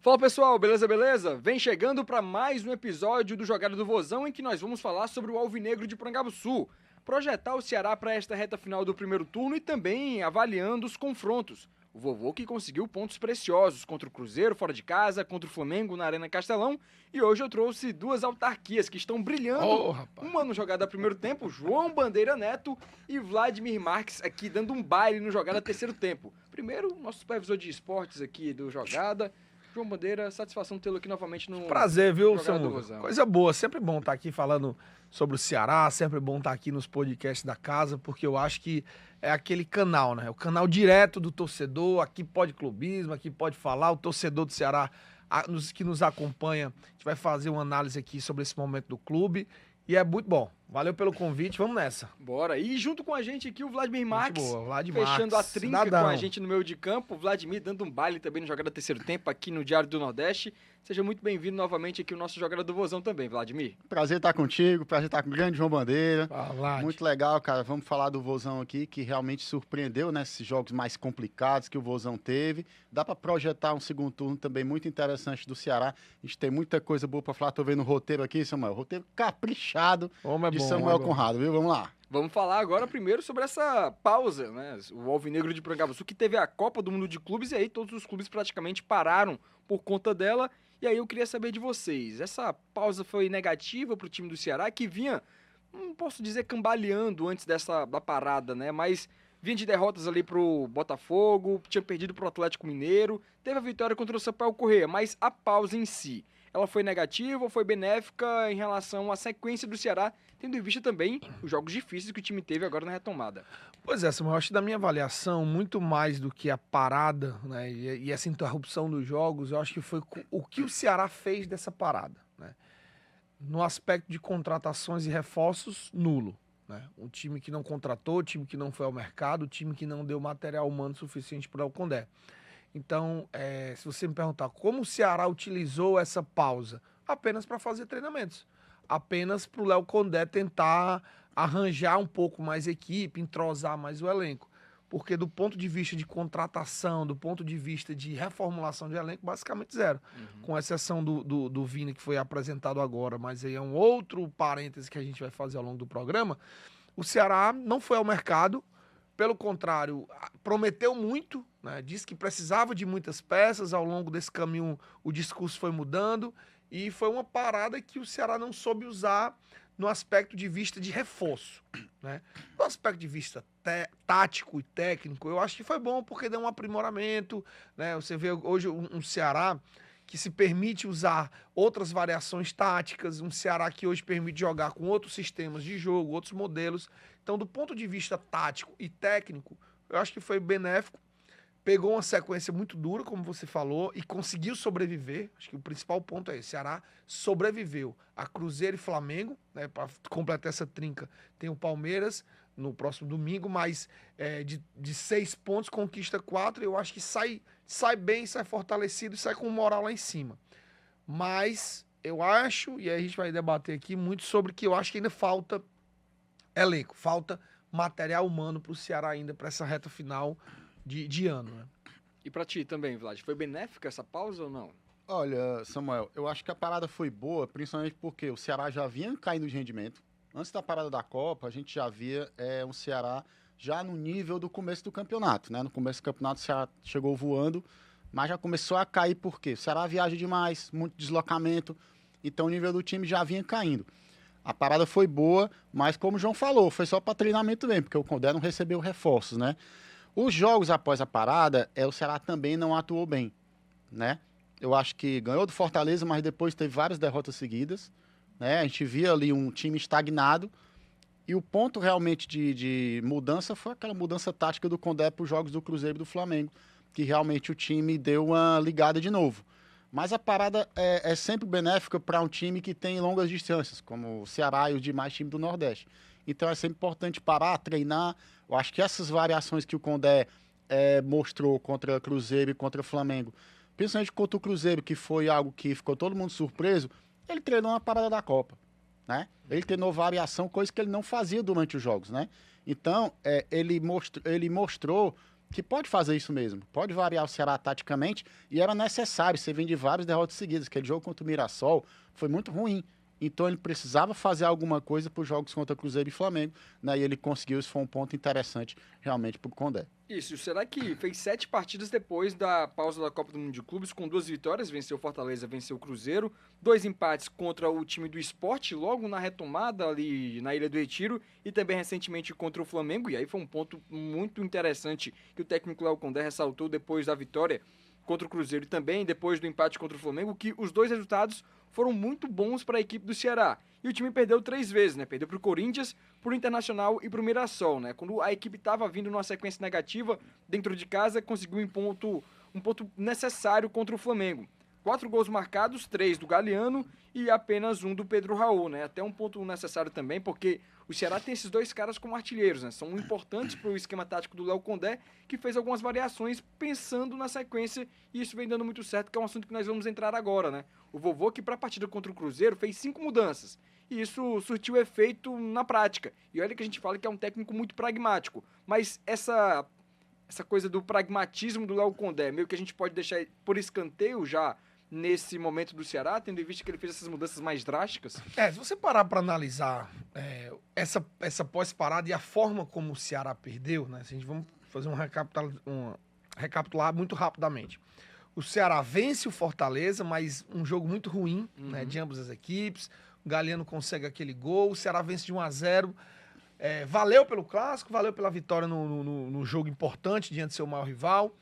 Fala pessoal, beleza, beleza? Vem chegando para mais um episódio do Jogada do Vozão em que nós vamos falar sobre o Alvinegro de Porangabuçu, projetar o Ceará para esta reta final do primeiro turno e também avaliando os confrontos. O vovô que conseguiu pontos preciosos contra o Cruzeiro fora de casa, contra o Flamengo na Arena Castelão, e hoje eu trouxe duas autarquias que estão brilhando. Uma no Jogada primeiro tempo, João Bandeira Neto, e Vladimir Marques aqui dando um baile no Jogada terceiro tempo. Primeiro, nosso supervisor de esportes aqui do Jogada, João Bandeira, satisfação tê-lo aqui novamente no Prazer, viu, Jogada do Samuca? Vozão. Coisa boa, sempre bom estar aqui falando sobre o Ceará, sempre bom estar aqui nos podcasts da casa, porque eu acho que é aquele canal, né? O canal direto do torcedor, aqui pode clubismo, aqui pode falar, o torcedor do Ceará que nos acompanha, a gente vai fazer uma análise aqui sobre esse momento do clube e é muito bom. Valeu pelo convite, vamos nessa. Bora. E junto com a gente aqui o Vladimir Marques, Boa, Vladimir fechando Marques, a trinca cidadão. com a gente no meio de campo. O Vladimir dando um baile também no Jogada Terceiro Tempo aqui no Diário do Nordeste. Seja muito bem-vindo novamente aqui no nosso Jogada do Vozão também, Vladimir. Prazer estar contigo, prazer estar com o grande João Bandeira. Fala, Vlad. Muito legal, cara. Vamos falar do Vozão aqui, que realmente surpreendeu, né? Esses jogos mais complicados que o Vozão teve. Dá para projetar um segundo turno também muito interessante do Ceará. A gente tem muita coisa boa para falar. Tô vendo o roteiro aqui, Samuel. Roteiro caprichado Homem é de bom, Samuel homem é bom. Conrado, viu? Vamos lá. Vamos falar agora primeiro sobre essa pausa, né? O Alvinegro de Porangabuçu que teve a Copa do Mundo de Clubes e aí todos os clubes praticamente pararam por conta dela. E aí eu queria saber de vocês, essa pausa foi negativa para o time do Ceará que vinha, não posso dizer cambaleando antes da parada, né? Mas vinha de derrotas ali pro Botafogo, tinha perdido pro Atlético Mineiro, teve a vitória contra o Sampaio Corrêa, mas a pausa em si, ela foi negativa ou foi benéfica em relação à sequência do Ceará, tendo em vista também os jogos difíceis que o time teve agora na retomada? Pois é, Samuel, eu acho que da minha avaliação, muito mais do que a parada, né, e essa interrupção dos jogos, eu acho que foi o que o Ceará fez dessa parada, né? No aspecto de contratações e reforços, nulo, né? Um time que não contratou, o time que não foi ao mercado, o time que não deu material humano suficiente para o Condé. Então, se você me perguntar como o Ceará utilizou essa pausa, apenas para fazer treinamentos, apenas para o Léo Condé tentar arranjar um pouco mais equipe, entrosar mais o elenco. Porque do ponto de vista de contratação, do ponto de vista de reformulação de elenco, basicamente zero. Com exceção do Vini, que foi apresentado agora, mas aí é um outro parêntese que a gente vai fazer ao longo do programa. O Ceará não foi ao mercado, pelo contrário, prometeu muito, né? Disse que precisava de muitas peças, ao longo desse caminho o discurso foi mudando e foi uma parada que o Ceará não soube usar no aspecto de vista de reforço, né? No aspecto de vista tático e técnico, eu acho que foi bom porque deu um aprimoramento, né? Você vê hoje um Ceará que se permite usar outras variações táticas, um Ceará que hoje permite jogar com outros sistemas de jogo, outros modelos. Então, do ponto de vista tático e técnico, eu acho que foi benéfico. Pegou uma sequência muito dura, como você falou, e conseguiu sobreviver. Acho que o principal ponto é esse. Ceará sobreviveu a Cruzeiro e Flamengo, né? Para completar essa trinca, tem o Palmeiras no próximo domingo, mas de 6 pontos, conquista 4. Eu acho que sai bem, sai fortalecido e sai com moral lá em cima. Mas eu acho, e aí a gente vai debater aqui muito sobre que eu acho que ainda falta elenco, falta material humano para o Ceará ainda, para essa reta final de ano, né? E pra ti também, Vlad, foi benéfica essa pausa ou não? Olha, Samuel, eu acho que a parada foi boa, principalmente porque o Ceará já vinha caindo de rendimento. Antes da parada da Copa, a gente já via um Ceará já no nível do começo do campeonato, né? No começo do campeonato o Ceará chegou voando, mas já começou a cair por quê? O Ceará viaja demais, muito deslocamento, então o nível do time já vinha caindo. A parada foi boa, mas como o João falou, foi só para treinamento mesmo, porque o Condé não recebeu reforços, né? Os jogos após a parada, o Ceará também não atuou bem, né? Eu acho que ganhou do Fortaleza, mas depois teve várias derrotas seguidas, né? A gente via ali um time estagnado e o ponto realmente de mudança foi aquela mudança tática do Condé para os jogos do Cruzeiro e do Flamengo, que realmente o time deu uma ligada de novo. Mas a parada é sempre benéfica para um time que tem longas distâncias, como o Ceará e os demais times do Nordeste. Então é sempre importante parar, treinar. Eu acho que essas variações que o Condé mostrou contra o Cruzeiro e contra o Flamengo, principalmente contra o Cruzeiro, que foi algo que ficou todo mundo surpreso, ele treinou na parada da Copa, né? Ele treinou variação, coisa que ele não fazia durante os jogos, né? Então, ele mostrou que pode fazer isso mesmo, pode variar o Ceará taticamente, e era necessário, você vem de várias derrotas seguidas, aquele jogo contra o Mirassol foi muito ruim, então ele precisava fazer alguma coisa para os jogos contra Cruzeiro e Flamengo, né, e ele conseguiu, isso foi um ponto interessante realmente para o Condé. Isso, será que fez 7 partidas depois da pausa da Copa do Mundo de Clubes, com 2 vitórias, venceu o Fortaleza, venceu o Cruzeiro, 2 empates contra o time do Sport, logo na retomada ali na Ilha do Retiro, e também recentemente contra o Flamengo, e aí foi um ponto muito interessante que o técnico Léo Condé ressaltou depois da vitória contra o Cruzeiro e também depois do empate contra o Flamengo, que os 2 resultados foram muito bons para a equipe do Ceará. E o time perdeu 3 vezes, né? Perdeu para o Corinthians, para o Internacional e para o Mirassol, né? Quando a equipe estava vindo numa sequência negativa dentro de casa, conseguiu um ponto necessário contra o Flamengo. 4 gols marcados, 3 do Galeano e apenas 1 do Pedro Raul, né? Até um ponto necessário também, porque o Ceará tem esses 2 caras como artilheiros, né? São importantes para o esquema tático do Léo Condé, que fez algumas variações pensando na sequência, e isso vem dando muito certo, que é um assunto que nós vamos entrar agora, né? O Vovô, que para a partida contra o Cruzeiro, fez 5 mudanças, e isso surtiu efeito na prática. E olha que a gente fala que é um técnico muito pragmático, mas essa coisa do pragmatismo do Léo Condé, meio que a gente pode deixar por escanteio já nesse momento do Ceará, tendo em vista que ele fez essas mudanças mais drásticas? Se você parar para analisar essa pós-parada e a forma como o Ceará perdeu, né? Se a gente vamos fazer um recapitular muito rapidamente. O Ceará vence o Fortaleza, mas um jogo muito ruim, né, de ambas as equipes. O Galeano consegue aquele gol, o Ceará vence de 1-0. Valeu pelo clássico, valeu pela vitória no jogo importante diante do seu maior rival.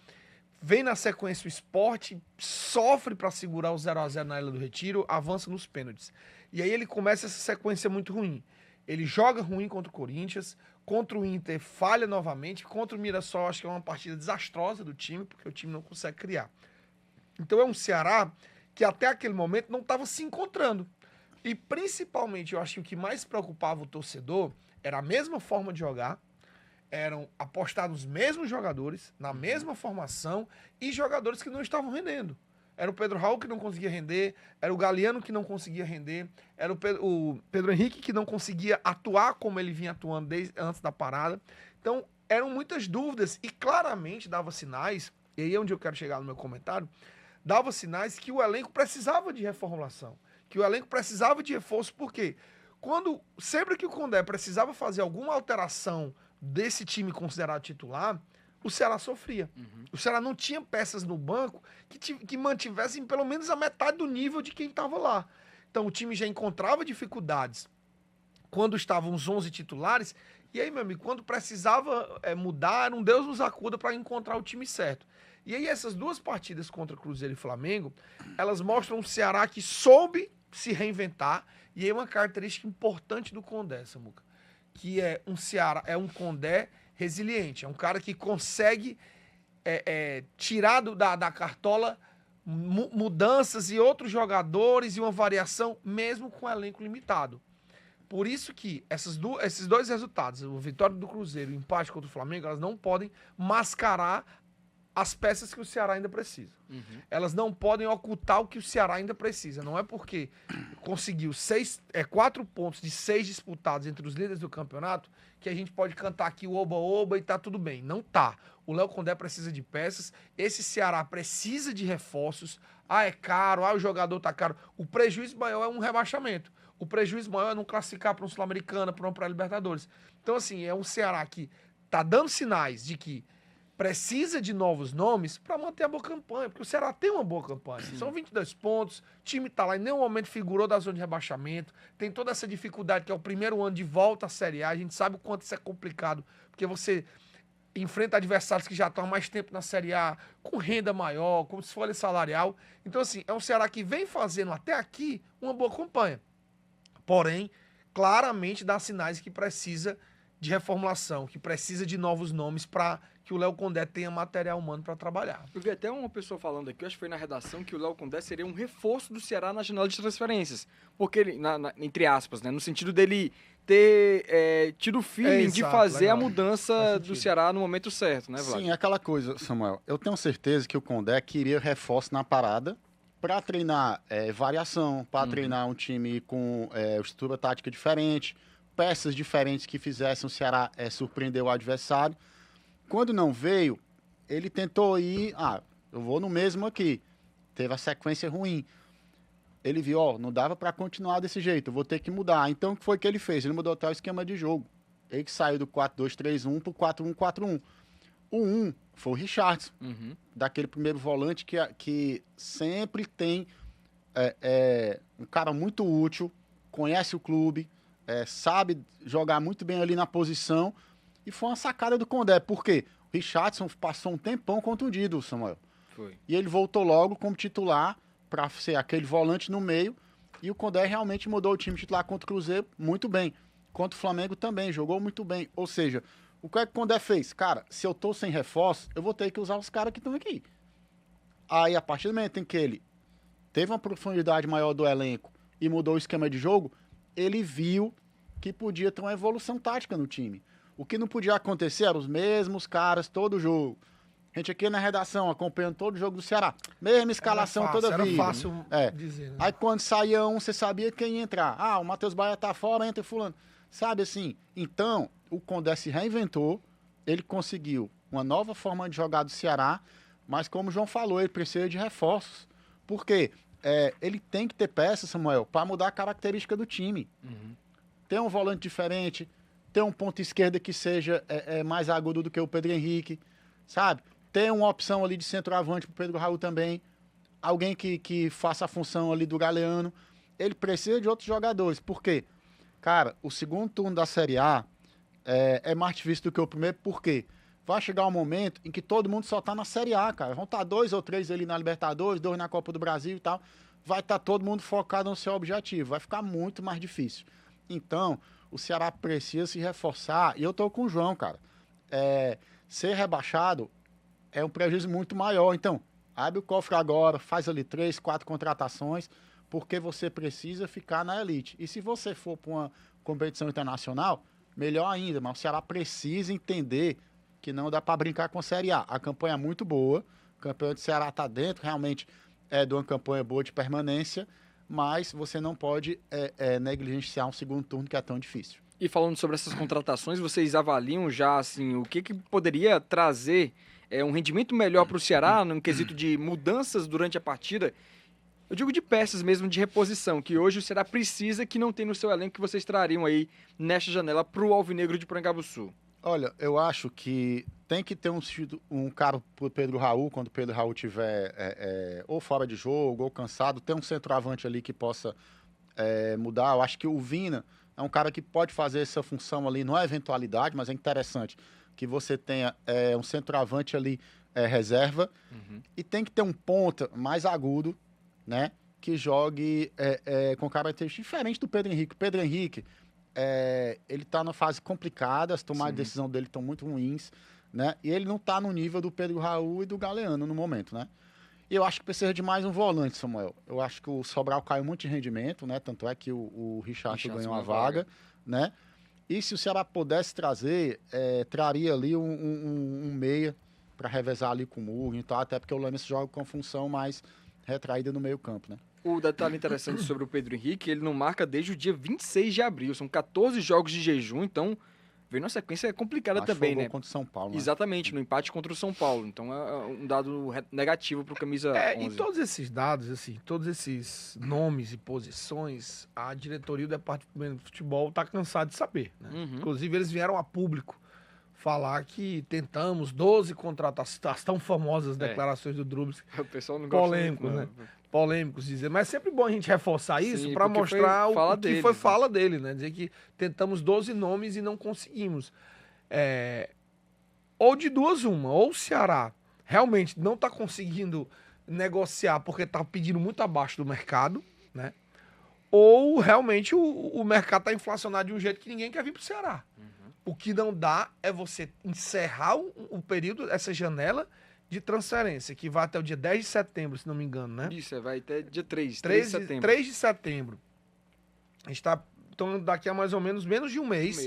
Vem na sequência o Sport, sofre para segurar o 0-0 na Ilha do Retiro, avança nos pênaltis. E aí ele começa essa sequência muito ruim. Ele joga ruim contra o Corinthians, contra o Inter falha novamente, contra o Mirassol acho que é uma partida desastrosa do time, porque o time não consegue criar. Então é um Ceará que até aquele momento não estava se encontrando. E principalmente eu acho que o que mais preocupava o torcedor era a mesma forma de jogar, eram apostar nos mesmos jogadores, na mesma formação, e jogadores que não estavam rendendo. Era o Pedro Raul que não conseguia render, era o Galeano que não conseguia render, era o Pedro Henrique que não conseguia atuar como ele vinha atuando desde antes da parada. Então, eram muitas dúvidas e claramente dava sinais, e aí é onde eu quero chegar no meu comentário, dava sinais que o elenco precisava de reformulação, que o elenco precisava de reforço, porque sempre que o Condé precisava fazer alguma alteração desse time considerado titular, o Ceará sofria. O Ceará não tinha peças no banco que mantivessem pelo menos a metade do nível de quem estava lá. Então o time já encontrava dificuldades quando estavam os 11 titulares, e aí, meu amigo, quando precisava mudar, era um Deus nos acuda para encontrar o time certo. E aí essas 2 partidas contra Cruzeiro e Flamengo, elas mostram um Ceará que soube se reinventar, e aí uma característica importante do Condé, Samuca, que é um Ceará, é um Condé resiliente, é um cara que consegue tirar da cartola mudanças e outros jogadores e uma variação, mesmo com elenco limitado. Por isso que esses 2 resultados, a vitória do Cruzeiro e o empate contra o Flamengo, elas não podem mascarar as peças que o Ceará ainda precisa. Elas não podem ocultar o que o Ceará ainda precisa. Não é porque conseguiu 4 pontos de 6 disputados entre os líderes do campeonato que a gente pode cantar aqui o oba-oba e tá tudo bem. Não tá. O Léo Condé precisa de peças, esse Ceará precisa de reforços. É caro, o jogador tá caro. O prejuízo maior é um rebaixamento. O prejuízo maior é não classificar para um Sul-Americana, para um pré-Libertadores. Então, assim, é um Ceará que tá dando sinais de que precisa de novos nomes para manter a boa campanha, porque o Ceará tem uma boa campanha. Sim. São 22 pontos, o time está lá, em nenhum momento figurou da zona de rebaixamento, tem toda essa dificuldade que é o primeiro ano de volta à Série A, a gente sabe o quanto isso é complicado, porque você enfrenta adversários que já estão há mais tempo na Série A, com renda maior, com folha salarial. Então, assim, é um Ceará que vem fazendo até aqui uma boa campanha. Porém, claramente dá sinais que precisa de reformulação, que precisa de novos nomes para que o Léo Condé tenha material humano para trabalhar. Eu vi até uma pessoa falando aqui, acho que foi na redação, que o Léo Condé seria um reforço do Ceará na janela de transferências. Porque ele, entre aspas, né, no sentido dele ter tido o feeling de fazer a mudança do Ceará no momento certo, né, Vlad? Sim, aquela coisa, Samuel. Eu tenho certeza que o Condé queria reforço na parada para treinar variação, para treinar um time com estrutura tática diferente, peças diferentes que fizessem o Ceará surpreender o adversário. Quando não veio, ele tentou ir, eu vou no mesmo aqui. Teve a sequência ruim. Ele viu, não dava para continuar desse jeito, eu vou ter que mudar. Então, o que foi que ele fez? Ele mudou até o esquema de jogo. Ele que saiu do 4-2-3-1 pro 4-1-4-1. O 1 foi o Richarlison, daquele primeiro volante que sempre tem um cara muito útil, conhece o clube, sabe jogar muito bem ali na posição. E foi uma sacada do Condé. Por quê? O Richarlison passou um tempão contundido, Samuel. Foi. E ele voltou logo como titular para ser aquele volante no meio. E o Condé realmente mudou o time titular contra o Cruzeiro muito bem. Contra o Flamengo também, jogou muito bem. Ou seja, o que é que o Condé fez? Cara, se eu tô sem reforço, eu vou ter que usar os caras que estão aqui. Aí, a partir do momento em que ele teve uma profundidade maior do elenco e mudou o esquema de jogo, ele viu que podia ter uma evolução tática no time. O que não podia acontecer eram os mesmos caras todo jogo. A gente aqui na redação, acompanhando todo o jogo do Ceará. Mesma escalação toda vida. Era fácil dizer, né? Aí quando saía um, você sabia quem ia entrar. O Matheus Baia tá fora, entra fulano. Sabe assim? Então, o Condé se reinventou, ele conseguiu uma nova forma de jogar do Ceará, mas como o João falou, ele precisa de reforços. Por quê? Ele tem que ter peças, Samuel, para mudar a característica do time. Ter um volante diferente, ter um ponto esquerda que seja mais agudo do que o Pedro Henrique, sabe? Ter uma opção ali de centroavante pro Pedro Raul também. Alguém que faça a função ali do Galeano. Ele precisa de outros jogadores. Por quê? Cara, o segundo turno da Série A é mais difícil do que o primeiro. Por quê? Vai chegar um momento em que todo mundo só tá na Série A, cara. Vão estar 2 ou 3 ali na Libertadores, 2 na Copa do Brasil e tal. Vai estar todo mundo focado no seu objetivo. Vai ficar muito mais difícil. Então, o Ceará precisa se reforçar. E eu tô com o João, cara. Ser rebaixado é um prejuízo muito maior. Então, abre o cofre agora, faz ali 3, 4 contratações, porque você precisa ficar na elite. E se você for para uma competição internacional, melhor ainda, mas o Ceará precisa entender que não dá para brincar com a Série A. A campanha é muito boa, o campeão do Ceará está dentro, realmente de uma campanha boa de permanência, mas você não pode negligenciar um segundo turno que é tão difícil. E falando sobre essas contratações, vocês avaliam já assim, o que poderia trazer um rendimento melhor para o Ceará, no quesito de mudanças durante a partida? Eu digo de peças mesmo, de reposição, que hoje o Ceará precisa, que não tem no seu elenco, que vocês trariam aí nesta janela para o Alvinegro de Porangabuçu. Olha, eu acho que tem que ter um cara pro Pedro Raul, quando o Pedro Raul tiver ou fora de jogo, ou cansado, ter um centroavante ali que possa mudar. Eu acho que o Vina é um cara que pode fazer essa função ali, não é eventualidade, mas é interessante que você tenha um centroavante ali reserva, e tem que ter um ponta mais agudo, né, que jogue com características diferentes do Pedro Henrique. O Pedro Henrique, ele tá numa fase complicada, as tomadas de decisão dele estão muito ruins, né, e ele não tá no nível do Pedro Raul e do Galeano no momento, né. E eu acho que precisa de mais um volante, Samuel. Eu acho que o Sobral caiu muito de rendimento, né, tanto é que o Richarlison ganhou uma vaga, né. E se o Ceará pudesse trazer, traria ali um meia para revezar ali com o Murro e tal, até porque o Lames joga com função mais retraída no meio campo, né? O detalhe interessante sobre o Pedro Henrique, ele não marca desde o dia 26 de abril, são 14 jogos de jejum, então veio numa sequência complicada também, né? Contra o São Paulo, né? Exatamente, no empate contra o São Paulo, então é um dado negativo para o camisa 11. E todos esses dados, assim, todos esses nomes e posições, a diretoria do Departamento de Futebol está cansada de saber, né? Inclusive, eles vieram a público falar que tentamos 12 contratações, as tão famosas declarações do Drubs, o pessoal não gosta polêmicos, muito, né? Polêmicos dizer, mas é sempre bom a gente reforçar isso para porque mostrar foi o que deles, foi né? fala dele, né? Dizer que tentamos 12 nomes e não conseguimos. Ou de duas uma, ou o Ceará realmente não está conseguindo negociar porque está pedindo muito abaixo do mercado, né? Ou realmente o mercado está inflacionado de um jeito que ninguém quer vir para o Ceará. O que não dá é você encerrar o período, essa janela de transferência, que vai até o dia 10 de setembro, se não me engano, né? Isso, vai até dia 3 de 3 setembro. 3 de setembro. A gente está daqui a mais ou menos de um mês.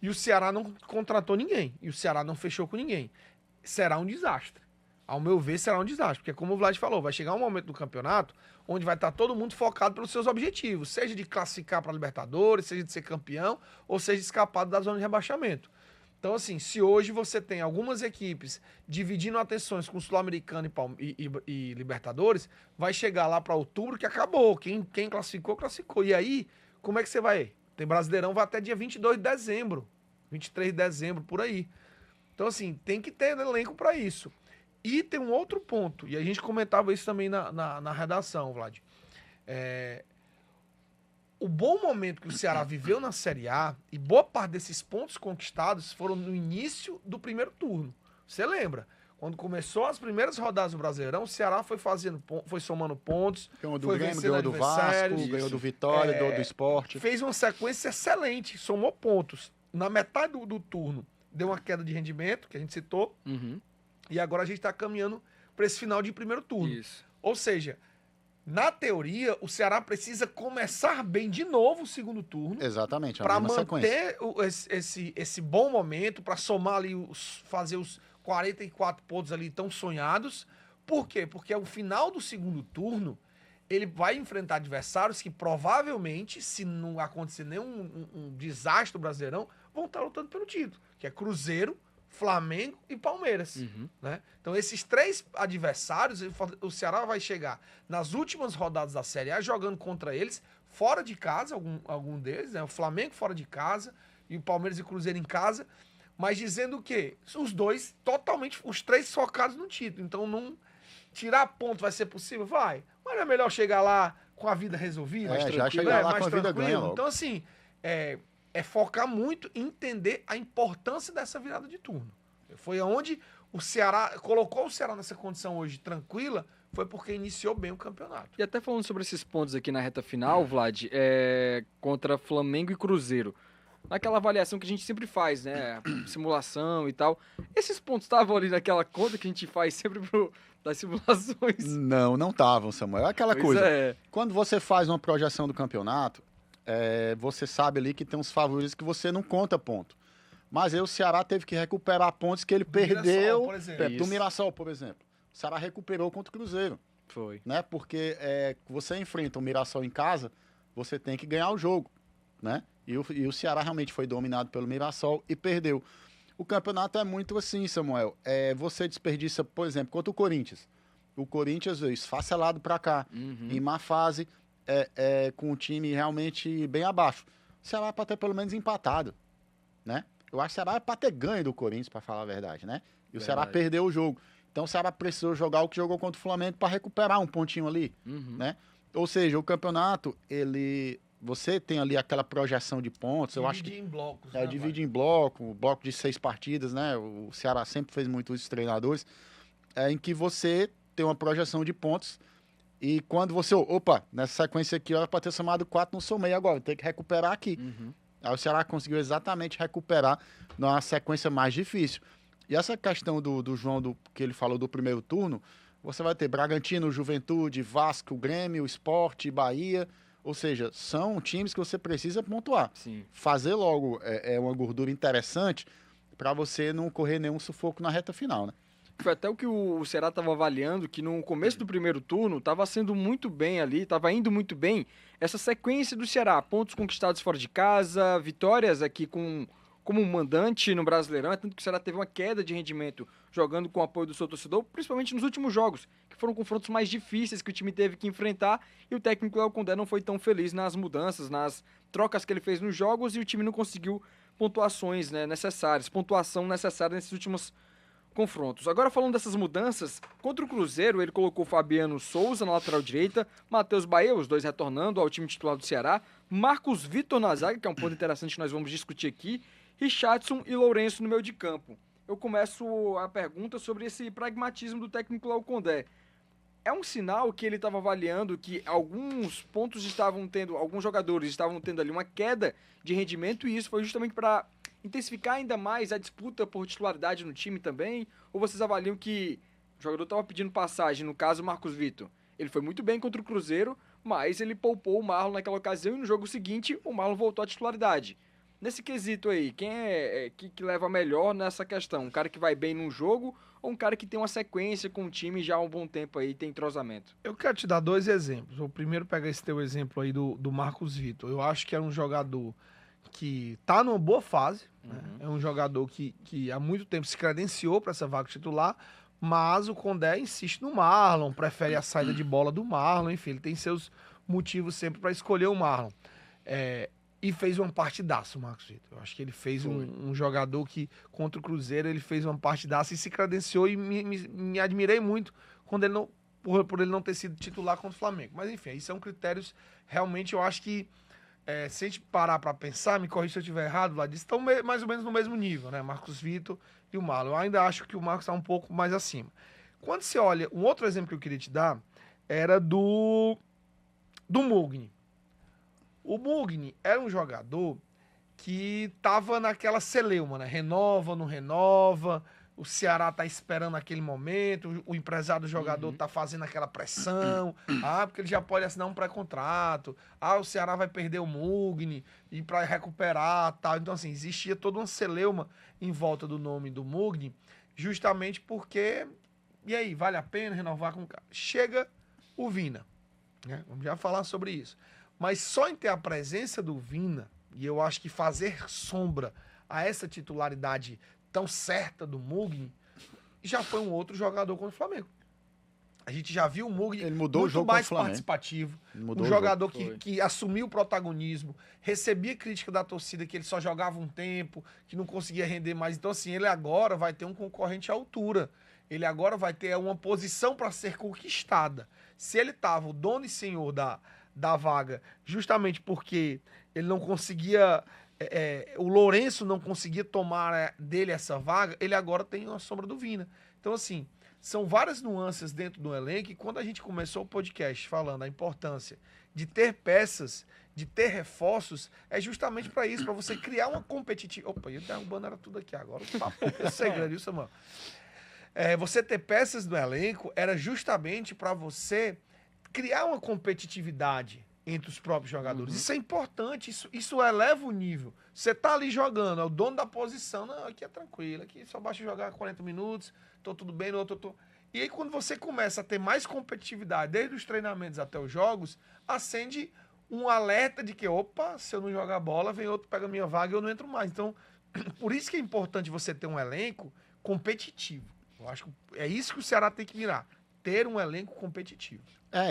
E o Ceará não contratou ninguém. E o Ceará não fechou com ninguém. Será um desastre. Ao meu ver, será um desastre. Porque, como o Vlad falou, vai chegar um momento do campeonato onde vai estar todo mundo focado pelos seus objetivos. Seja de classificar para a Libertadores, seja de ser campeão, ou seja de escapar da zona de rebaixamento. Então, assim, se hoje você tem algumas equipes dividindo atenções com Sul-Americano e Libertadores, vai chegar lá para outubro que acabou. Quem classificou, classificou. E aí, como é que você vai? Tem Brasileirão, vai até dia 22 de dezembro, 23 de dezembro, por aí. Então, assim, tem que ter elenco para isso. E tem um outro ponto, e a gente comentava isso também na redação, Vlad. O bom momento que o Ceará viveu na Série A, e boa parte desses pontos conquistados foram no início do primeiro turno. Você lembra? Quando começou as primeiras rodadas do Brasileirão, o Ceará foi somando pontos. Ganhou do foi Grêmio, vencendo ganhou do Vasco, adversários. ganhou do Vitória, ganhou do Sport. Fez uma sequência excelente, somou pontos. Na metade do turno, deu uma queda de rendimento, que a gente citou, e agora a gente está caminhando para esse final de primeiro turno. Isso. Ou seja, na teoria, o Ceará precisa começar bem de novo o segundo turno. Exatamente, Para sequência. manter esse bom momento, para somar ali, fazer os 44 pontos ali tão sonhados. Por quê? Porque ao final do segundo turno, ele vai enfrentar adversários que provavelmente, se não acontecer nenhum um desastre do Brasileirão, vão estar lutando pelo título, que é Cruzeiro, Flamengo e Palmeiras. Né? Então, esses três adversários, o Ceará vai chegar nas últimas rodadas da Série A jogando contra eles, fora de casa, algum deles, né? O Flamengo fora de casa e o Palmeiras e o Cruzeiro em casa, mas dizendo o quê? Os dois totalmente, os três focados no título. Então, não tirar ponto vai ser possível? Vai. Mas não é melhor chegar lá com a vida resolvida? Já chegar lá mais com a vida ganha logo. Então, assim, é focar muito em entender a importância dessa virada de turno. Foi onde o Ceará colocou o Ceará nessa condição hoje tranquila, foi porque iniciou bem o campeonato. E até falando sobre esses pontos aqui na reta final, Vlad, contra Flamengo e Cruzeiro, naquela avaliação que a gente sempre faz, né, simulação e tal, esses pontos estavam ali naquela conta que a gente faz sempre das simulações? Não estavam, Samuel. É aquela Pois coisa. é. Quando você faz uma projeção do campeonato, você sabe ali que tem uns favoritos que você não conta ponto. Mas aí o Ceará teve que recuperar pontos que ele perdeu. Do Mirassol, por exemplo. O Ceará recuperou contra o Cruzeiro. Foi. Né? Porque você enfrenta o Mirassol em casa, você tem que ganhar o jogo. Né? E o Ceará realmente foi dominado pelo Mirassol e perdeu. O campeonato é muito assim, Samuel. Você desperdiça, por exemplo, contra o Corinthians. O Corinthians veio esfacelado para cá, em má fase, com o time realmente bem abaixo. O Ceará é para ter pelo menos empatado, né? Eu acho que o Ceará é para ter ganho do Corinthians, para falar a verdade, né? E o Ceará perdeu o jogo. Então o Ceará precisou jogar o que jogou contra o Flamengo para recuperar um pontinho ali, né? Ou seja, o campeonato, você tem ali aquela projeção de pontos. Eu acho que em blocos. divide em bloco de 6 partidas, né? O Ceará sempre fez muito isso, os treinadores, em que você tem uma projeção de pontos e quando você, nessa sequência aqui, era para ter somado 4, não somei agora, tem que recuperar aqui. Aí o Ceará conseguiu exatamente recuperar numa sequência mais difícil. E essa questão do João, que ele falou do primeiro turno, você vai ter Bragantino, Juventude, Vasco, Grêmio, Sport, Bahia. Ou seja, são times que você precisa pontuar. Sim. Fazer logo uma gordura interessante para você não correr nenhum sufoco na reta final, né? Foi até o que o Ceará estava avaliando, que no começo do primeiro turno estava sendo muito bem ali, estava indo muito bem essa sequência do Ceará. Pontos conquistados fora de casa, vitórias aqui como mandante no Brasileirão, tanto que o Ceará teve uma queda de rendimento jogando com o apoio do seu torcedor, principalmente nos últimos jogos, que foram confrontos mais difíceis que o time teve que enfrentar, e o técnico Léo Condé não foi tão feliz nas mudanças, nas trocas que ele fez nos jogos, e o time não conseguiu pontuações, né, pontuação necessária nesses últimos confrontos. Agora, falando dessas mudanças, contra o Cruzeiro, ele colocou Fabiano Souza na lateral direita, Matheus Bahia, os dois retornando ao time titular do Ceará, Marcos Vitor na zaga, que é um ponto interessante que nós vamos discutir aqui, Richardson e Lourenço no meio de campo. Eu começo a pergunta sobre esse pragmatismo do técnico Léo Condé. É um sinal que ele estava avaliando que alguns jogadores estavam tendo ali uma queda de rendimento, e isso foi justamente para intensificar ainda mais a disputa por titularidade no time também? Ou vocês avaliam que o jogador estava pedindo passagem, no caso o Marcos Vitor? Ele foi muito bem contra o Cruzeiro, mas ele poupou o Marlon naquela ocasião, e no jogo seguinte o Marlon voltou à titularidade. Nesse quesito aí, quem que leva melhor nessa questão? Um cara que vai bem num jogo ou um cara que tem uma sequência com o time já há um bom tempo aí, tem entrosamento? Eu quero te dar 2 exemplos. O primeiro, pega esse teu exemplo aí do Marcos Vitor. Eu acho que era um jogador que tá numa boa fase, né? É um jogador que há muito tempo se credenciou para essa vaga titular, mas o Condé insiste no Marlon, prefere a saída de bola do Marlon, enfim, ele tem seus motivos sempre para escolher o Marlon. E fez uma partidaça o Marcos Vitor. Eu acho que ele fez um jogador que, contra o Cruzeiro, ele fez uma partidaça e se credenciou, e me admirei muito quando ele não, por ele não ter sido titular contra o Flamengo. Mas enfim, aí são critérios, realmente eu acho que, se a gente parar para pensar, me corrija se eu estiver errado, Vlad, estão mais ou menos no mesmo nível, né? Marcos Vitor e o Marlon. Eu ainda acho que o Marcos está um pouco mais acima. Quando você olha, um outro exemplo que eu queria te dar era do Mugni. O Mugni era um jogador que tava naquela celeuma, né? Renova, não renova, o Ceará tá esperando aquele momento, o empresário do jogador tá fazendo aquela pressão, porque ele já pode assinar um pré-contrato, o Ceará vai perder o Mugni, e para recuperar, tal. Então, assim, existia toda uma celeuma em volta do nome do Mugni, justamente porque, e aí, vale a pena renovar com o cara? Chega o Vina, né? Vamos já falar sobre isso. Mas só em ter a presença do Vina, e eu acho que fazer sombra a essa titularidade tão certa do Mugni, já foi um outro jogador contra o Flamengo. A gente já viu o Mugni muito mais participativo, um jogador que assumiu o protagonismo, recebia crítica da torcida que ele só jogava um tempo, que não conseguia render mais. Então, assim, ele agora vai ter um concorrente à altura. Ele agora vai ter uma posição para ser conquistada. Se ele estava o dono e senhor da vaga, justamente porque ele não conseguia, o Lourenço não conseguia tomar dele essa vaga, ele agora tem a sombra do Vina. Então, assim, são várias nuances dentro do elenco, e quando a gente começou o podcast falando a importância de ter peças, de ter reforços, é justamente para isso, para você criar uma competitividade. Opa, eu derrubando era tudo aqui agora, o papo é segredo, isso, mano. Você ter peças no elenco era justamente para você criar uma competitividade entre os próprios jogadores. Isso é importante, isso eleva o nível. Você tá ali jogando, é o dono da posição, não, aqui é tranquilo, aqui só basta jogar 40 minutos, tô tudo bem, no outro tô... E aí quando você começa a ter mais competitividade, desde os treinamentos até os jogos, acende um alerta de que, opa, se eu não jogar bola, vem outro, pega a minha vaga e eu não entro mais. Então, por isso que é importante você ter um elenco competitivo. Eu acho que é isso que o Ceará tem que mirar, ter um elenco competitivo.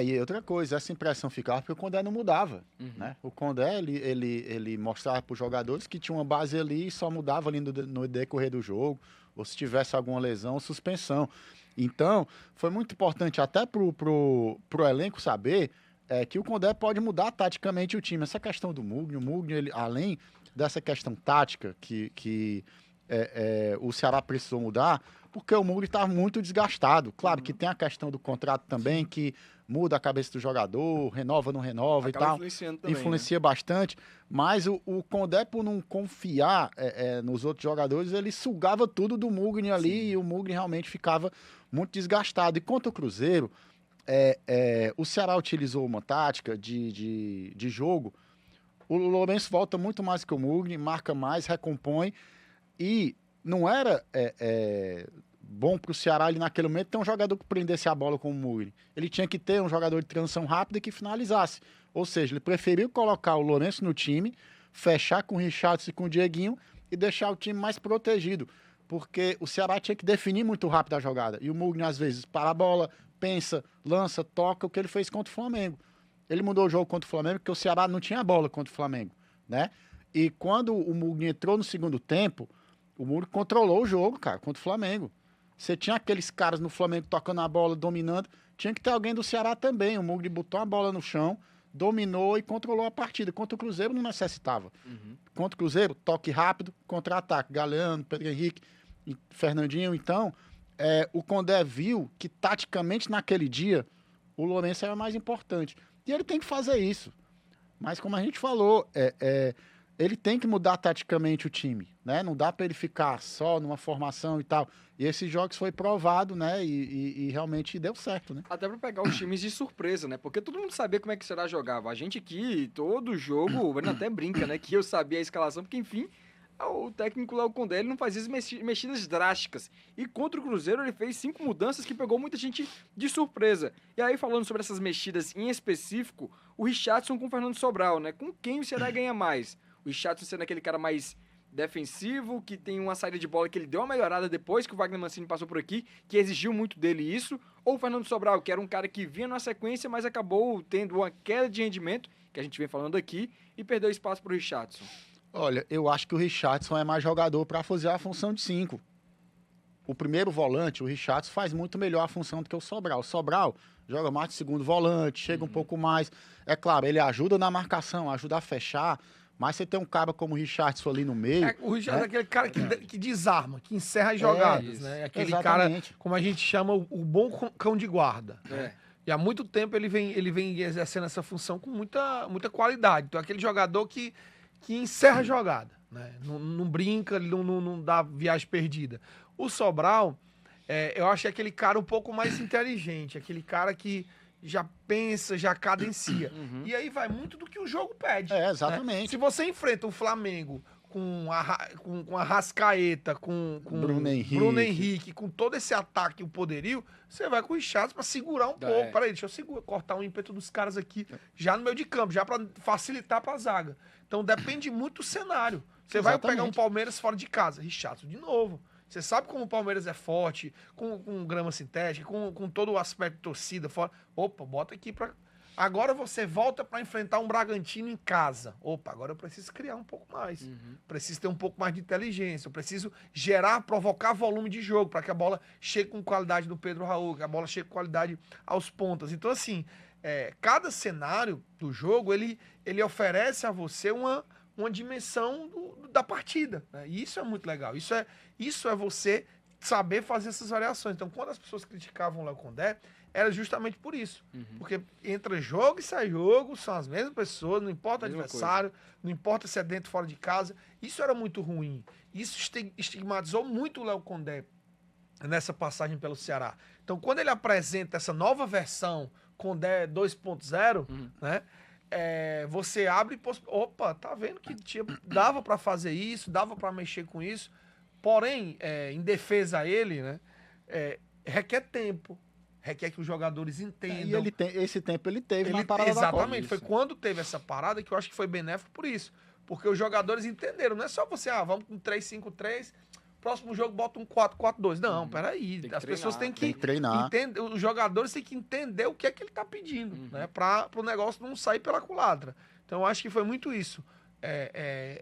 E outra coisa, essa impressão ficava porque o Condé não mudava, né? O Condé, ele mostrava para os jogadores que tinha uma base ali e só mudava ali no decorrer do jogo, ou se tivesse alguma lesão, suspensão. Então, foi muito importante até pro elenco saber que o Condé pode mudar taticamente o time. Essa questão do Mugni, o Mugni, ele, além dessa questão tática que o Ceará precisou mudar, porque o Mugni estava muito desgastado. Claro que tem a questão do contrato também, que muda a cabeça do jogador, renova, não renova. Acaba e tal. Influenciando também, influencia bastante. Mas o Condé, por não confiar nos outros jogadores, ele sugava tudo do Mugni ali, e o Mugni realmente ficava muito desgastado. E contra o Cruzeiro, o Ceará utilizou uma tática de jogo. O Lourenço volta muito mais que o Mugni, marca mais, recompõe, e não era bom para o Ceará ali naquele momento ter um jogador que prendesse a bola com o Mugni. Ele tinha que ter um jogador de transição rápida que finalizasse. Ou seja, ele preferiu colocar o Lourenço no time, fechar com o Richardson e com o Dieguinho e deixar o time mais protegido. Porque o Ceará tinha que definir muito rápido a jogada. E o Mugni, às vezes, para a bola, pensa, lança, toca, o que ele fez contra o Flamengo. Ele mudou o jogo contra o Flamengo porque o Ceará não tinha bola contra o Flamengo, né? E quando o Mugni entrou no segundo tempo, o Mugni controlou o jogo, cara, contra o Flamengo. Você tinha aqueles caras no Flamengo tocando a bola, dominando. Tinha que ter alguém do Ceará também. O Mugni botou a bola no chão, dominou e controlou a partida. Contra o Cruzeiro não necessitava. Contra o Cruzeiro, toque rápido, contra-ataque. Galeano, Pedro Henrique, Fernandinho. Então, o Condé viu que taticamente naquele dia o Lourenço era mais importante. E ele tem que fazer isso. Mas como a gente falou, ele tem que mudar taticamente o time, né? Não dá para ele ficar só numa formação e tal. E esses jogos foi provado, né? E realmente deu certo, né? Até para pegar os times de surpresa, né? Porque todo mundo sabia como é que o Ceará jogava. A gente aqui, todo jogo, o Breno até brinca, né? Que eu sabia a escalação, porque enfim, o técnico lá, o Condé, ele não fazia mexidas drásticas. E contra o Cruzeiro ele fez 5 mudanças que pegou muita gente de surpresa. E aí, falando sobre essas mexidas em específico, o Richardson com o Fernando Sobral, né? Com quem o Ceará ganha mais? O Richarlison sendo aquele cara mais defensivo, que tem uma saída de bola que ele deu uma melhorada depois que o Wagner Mancini passou por aqui, que exigiu muito dele isso, ou o Fernando Sobral, que era um cara que vinha numa sequência, mas acabou tendo uma queda de rendimento, que a gente vem falando aqui, e perdeu espaço pro Richarlison. Olha, eu acho que o Richarlison é mais jogador para fazer a função de 5. O primeiro volante, o Richarlison, faz muito melhor a função do que o Sobral. O Sobral joga mais de segundo volante, chega um pouco mais. É claro, ele ajuda na marcação, ajuda a fechar, mas você tem um cara como o Richarlison ali no meio. O Richarlison é aquele cara que desarma, que encerra as jogadas, né? É aquele cara, como a gente chama, o bom cão de guarda. Né? E há muito tempo ele vem exercendo essa função com muita qualidade. Então é aquele jogador que encerra a jogada, né? Não brinca, não dá viagem perdida. O Sobral, eu acho que é aquele cara um pouco mais inteligente, aquele cara que já pensa, já cadencia. E aí vai muito do que o jogo pede. Exatamente. Né? Se você enfrenta um Flamengo com a Rascaeta, com Bruno Henrique, com todo esse ataque e o poderio, você vai com o Richarlison para segurar um pouco. Peraí, deixa eu cortar o ímpeto dos caras aqui, já no meio de campo, já para facilitar para a zaga. Então depende muito do cenário. Você vai pegar um Palmeiras fora de casa, Richarlison de novo. Você sabe como o Palmeiras é forte, com grama sintética, com todo o aspecto de torcida fora. Opa, bota aqui pra... Agora você volta para enfrentar um Bragantino em casa. Opa, agora eu preciso criar um pouco mais. Preciso ter um pouco mais de inteligência. Eu preciso provocar volume de jogo para que a bola chegue com qualidade do Pedro Raul, que a bola chegue com qualidade aos pontas. Então, assim, cada cenário do jogo, ele oferece a você uma dimensão da partida. Né? E isso é muito legal. Isso é você saber fazer essas variações. Então, quando as pessoas criticavam o Léo Condé, era justamente por isso. Porque entra jogo e sai jogo, são as mesmas pessoas, não importa o adversário, não importa se é dentro ou fora de casa. Isso era muito ruim. Isso estigmatizou muito o Léo Condé nessa passagem pelo Ceará. Então, quando ele apresenta essa nova versão, Condé 2.0, né? Você abre e... Opa, tá vendo que dava para fazer isso, dava para mexer com isso. Porém, em defesa a ele, né? Requer tempo. Requer que os jogadores entendam. E esse tempo ele teve na parada da Copa. Exatamente. Foi quando teve essa parada que eu acho que foi benéfico por isso. Porque os jogadores entenderam. Não é só você, vamos com 3-5-3, próximo jogo bota um 4-4-2. Não, peraí. As pessoas têm que treinar. Entender, os jogadores têm que entender o que é que ele tá pedindo, né? Para o negócio não sair pela culatra. Então eu acho que foi muito isso. É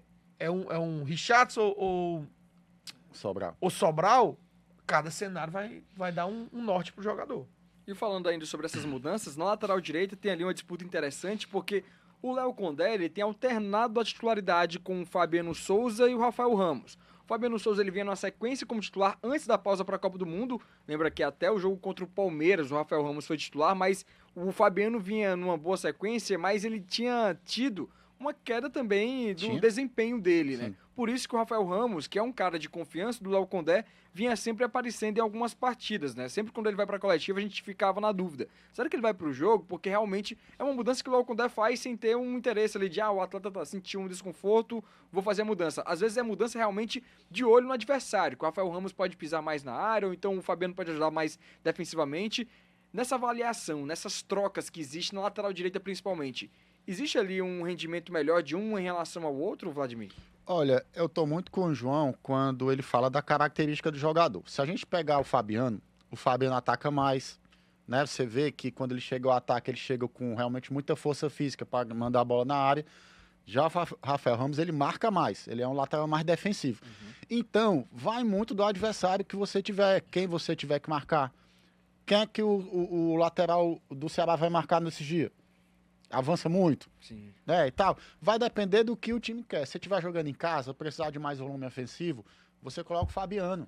um Richarlison ou Sobral, cada cenário vai dar um norte pro jogador. E falando ainda sobre essas mudanças, na lateral direita tem ali uma disputa interessante, porque o Léo Condé ele tem alternado a titularidade com o Fabiano Souza e o Rafael Ramos. O Fabiano Souza ele vinha numa sequência como titular antes da pausa para a Copa do Mundo. Lembra que até o jogo contra o Palmeiras o Rafael Ramos foi titular, mas o Fabiano vinha numa boa sequência, mas ele tinha tido uma queda também do desempenho dele, né? Por isso que o Rafael Ramos, que é um cara de confiança do Léo Condé, vinha sempre aparecendo em algumas partidas, né? Sempre quando ele vai pra coletiva, a gente ficava na dúvida. Será que ele vai pro jogo? Porque realmente é uma mudança que o Léo Condé faz sem ter um interesse ali de, o atleta sentiu um desconforto, vou fazer a mudança. Às vezes é mudança realmente de olho no adversário, que o Rafael Ramos pode pisar mais na área, ou então o Fabiano pode ajudar mais defensivamente. Nessa avaliação, nessas trocas que existem na lateral direita principalmente, existe ali um rendimento melhor de um em relação ao outro, Vladimir? Olha, eu tô muito com o João quando ele fala da característica do jogador. Se a gente pegar o Fabiano ataca mais, né? Você vê que quando ele chega ao ataque, ele chega com realmente muita força física para mandar a bola na área. Já o Rafael Ramos, ele marca mais, ele é um lateral mais defensivo. Então, vai muito do adversário que você tiver, quem você tiver que marcar. Quem é que o lateral do Ceará vai marcar nesse dia? Avança muito, sim, né, e tal. Vai depender do que o time quer. Se estiver jogando em casa, precisar de mais volume ofensivo, você coloca o Fabiano.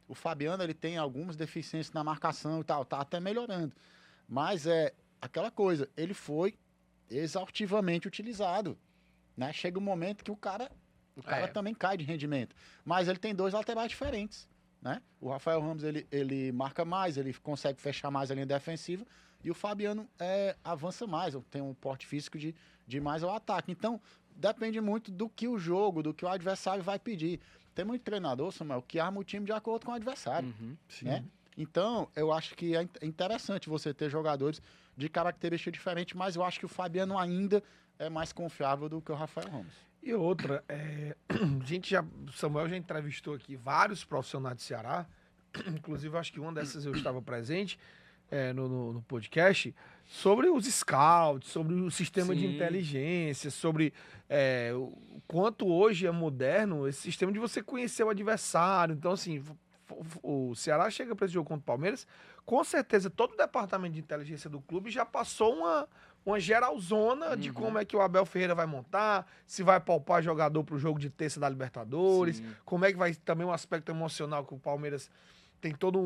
O Fabiano, ele tem algumas deficiências na marcação e tal, tá até melhorando. Mas é aquela coisa, ele foi exaustivamente utilizado, né? Chega um momento que o cara também cai de rendimento. Mas ele tem dois laterais diferentes, né? O Rafael Ramos, ele marca mais, ele consegue fechar mais a linha defensiva. E o Fabiano avança mais, tem um porte físico de mais ao ataque. Então, depende muito do que o jogo, do que o adversário vai pedir. Tem muito treinador, Samuel, que arma o time de acordo com o adversário. Né? Então, eu acho que é interessante você ter jogadores de característica diferente, mas eu acho que o Fabiano ainda é mais confiável do que o Rafael Ramos. E outra, Samuel já entrevistou aqui vários profissionais do Ceará, inclusive acho que uma dessas eu estava presente no podcast, sobre os scouts, sobre o sistema de Sim. inteligência, sobre o quanto hoje é moderno esse sistema de você conhecer o adversário. Então, assim, o Ceará chega para esse jogo contra o Palmeiras, com certeza todo o departamento de inteligência do clube já passou uma geralzona de como é que o Abel Ferreira vai montar, se vai poupar jogador para o jogo de terça da Libertadores, Sim. como é que vai também um aspecto emocional que o Palmeiras tem toda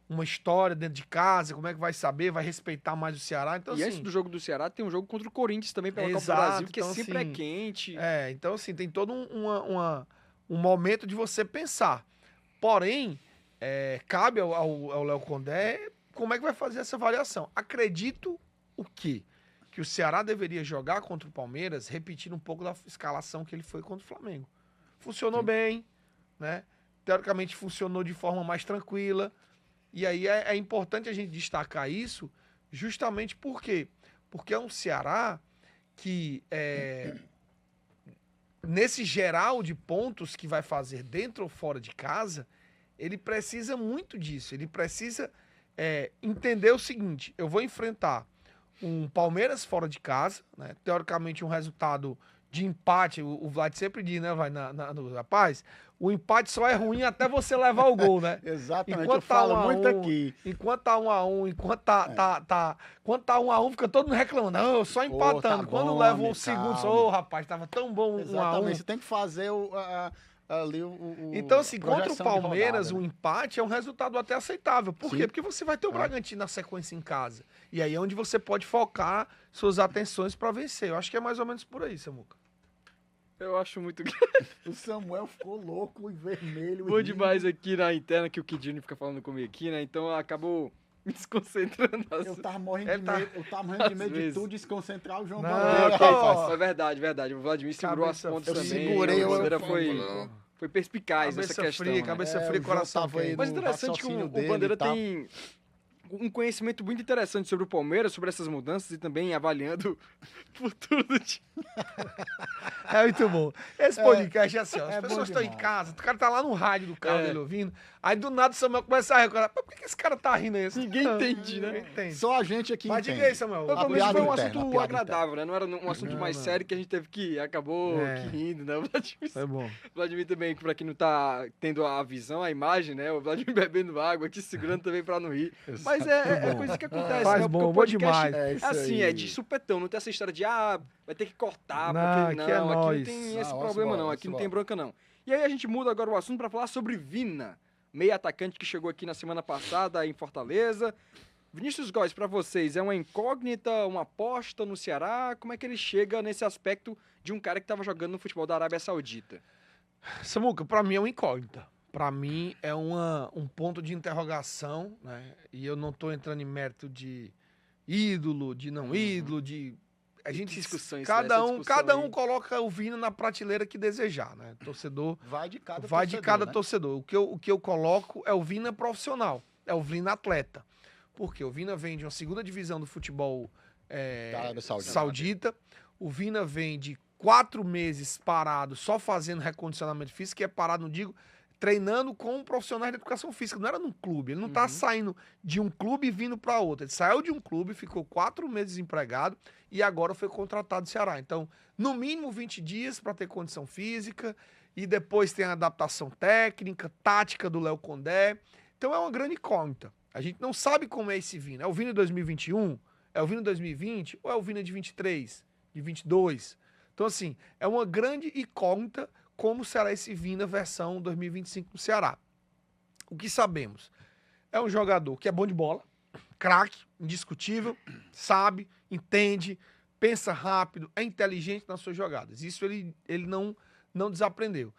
uma história dentro de casa, como é que vai saber, vai respeitar mais o Ceará. Então, E assim, antes do jogo do Ceará, tem um jogo contra o Corinthians também pela Copa do Exato, Brasil, que então, sempre é assim, quente. então assim, tem todo um momento de você pensar. Porém, cabe ao Léo Condé como é que vai fazer essa avaliação. Acredito o quê? Que o Ceará deveria jogar contra o Palmeiras repetindo um pouco da escalação que ele foi contra o Flamengo. Funcionou bem, né? Teoricamente funcionou de forma mais tranquila. E aí é importante a gente destacar isso justamente por quê? Porque é um Ceará que nesse geral de pontos que vai fazer dentro ou fora de casa, ele precisa muito disso. Ele precisa entender o seguinte: eu vou enfrentar um Palmeiras fora de casa, né? Teoricamente um resultado de empate, o Vlad sempre diz, né, rapaz, o empate só é ruim até você levar o gol, né? Exatamente, Enquanto eu falo tá 1 a 1, muito aqui. Enquanto tá 1 a 1, enquanto quando tá 1 a 1, fica todo mundo reclamando. Não, só empatando. tá Quando bom, leva um amigo, segundo, calma. rapaz, tava tão bom 1 a 1. Exatamente, você tem que fazer ali Então, assim, a contra o projeção de Palmeiras, rodada, o né? empate é um resultado até aceitável. Por Sim. quê? Porque você vai ter o Bragantino na sequência em casa. E aí é onde você pode focar suas atenções pra vencer. Eu acho que é mais ou menos por aí, Samuca. Eu acho muito O Samuel ficou louco e vermelho. bom demais aqui na interna que o Kidini fica falando comigo aqui, né? Então acabou me desconcentrando. Eu tava morrendo Ele de tá- medo, eu tava morrendo de Às medo de vezes. tu desconcentrar o João Não, Bandeira, pô. rapaz. É verdade, verdade. O Vladimir segurou as Cabeça pontas fria. também. Eu segurei, o Bandeira eu foi perspicaz nessa Cabeça questão. fria, né? cabeça É, fria, o João coração tava aí quente. Mas no interessante que raciocínio o dele Bandeira e tal. tem um conhecimento muito interessante sobre o Palmeiras, sobre essas mudanças e também avaliando o futuro do time. É muito bom. Esse podcast é assim, ó, as é bom pessoas estão em demais. casa, o cara tá lá no rádio do carro dele ouvindo, aí do nada o Samuel começa a recordar, por que esse cara tá rindo aí? Ninguém entende, né? Ninguém entende. Só a gente aqui Mas entende. diga aí, Samuel. Mas A pelo menos piada foi um interna, a assunto piada agradável, né? Não era um assunto Não, mais não. sério que a gente teve que acabou É. que rindo, né? O Vladimir, Foi bom. Vladimir também, pra quem não tá tendo a visão, a imagem, né? O Vladimir bebendo água, te segurando também pra não rir. Mas é coisa que acontece, Faz né? Porque bom, o bom podcast demais. É isso assim, aí. é de supetão, não tem essa história de vai ter que cortar, Não, porque aqui é aqui não nóis. tem Não, esse vamos problema embora, não, vamos aqui não tem embora. bronca não. E aí a gente muda agora o assunto pra falar sobre Vina, meio atacante que chegou aqui na semana passada em Fortaleza. Vinícius Góes, pra vocês, é uma incógnita, uma aposta no Ceará? Como é que ele chega nesse aspecto de um cara que tava jogando no futebol da Arábia Saudita? Samuca, pra mim é uma incógnita. Pra mim é um ponto de interrogação, né? E eu não tô entrando em mérito de ídolo, de não ídolo, de... A gente, discussões, cada essa um discussão aí. coloca o Vina na prateleira que desejar, né? Torcedor Vai de cada vai de cada né? torcedor. O que eu coloco é o Vina profissional, é o Vina atleta. Porque o Vina vem de uma segunda divisão do futebol Da Arábia Saudita. saudita. O Vina vem de 4 meses parado, só fazendo recondicionamento físico, que é parado, não digo, treinando com profissionais de educação física. Não era num clube. Ele não tá saindo de um clube e vindo para outro. Ele saiu de um clube, ficou 4 meses desempregado e agora foi contratado do Ceará. Então, no mínimo 20 dias para ter condição física e depois tem a adaptação técnica, tática do Léo Condé. Então é uma grande incógnita. A gente não sabe como é esse Vina. É o Vina de 2021? É o Vina de 2020? Ou é o Vina de 23? De 22? Então, assim, é uma grande incógnita como será esse Vina versão 2025 no Ceará. O que sabemos? É um jogador que é bom de bola, craque, indiscutível, sabe, entende, pensa rápido, é inteligente nas suas jogadas. Isso ele não desaprendeu.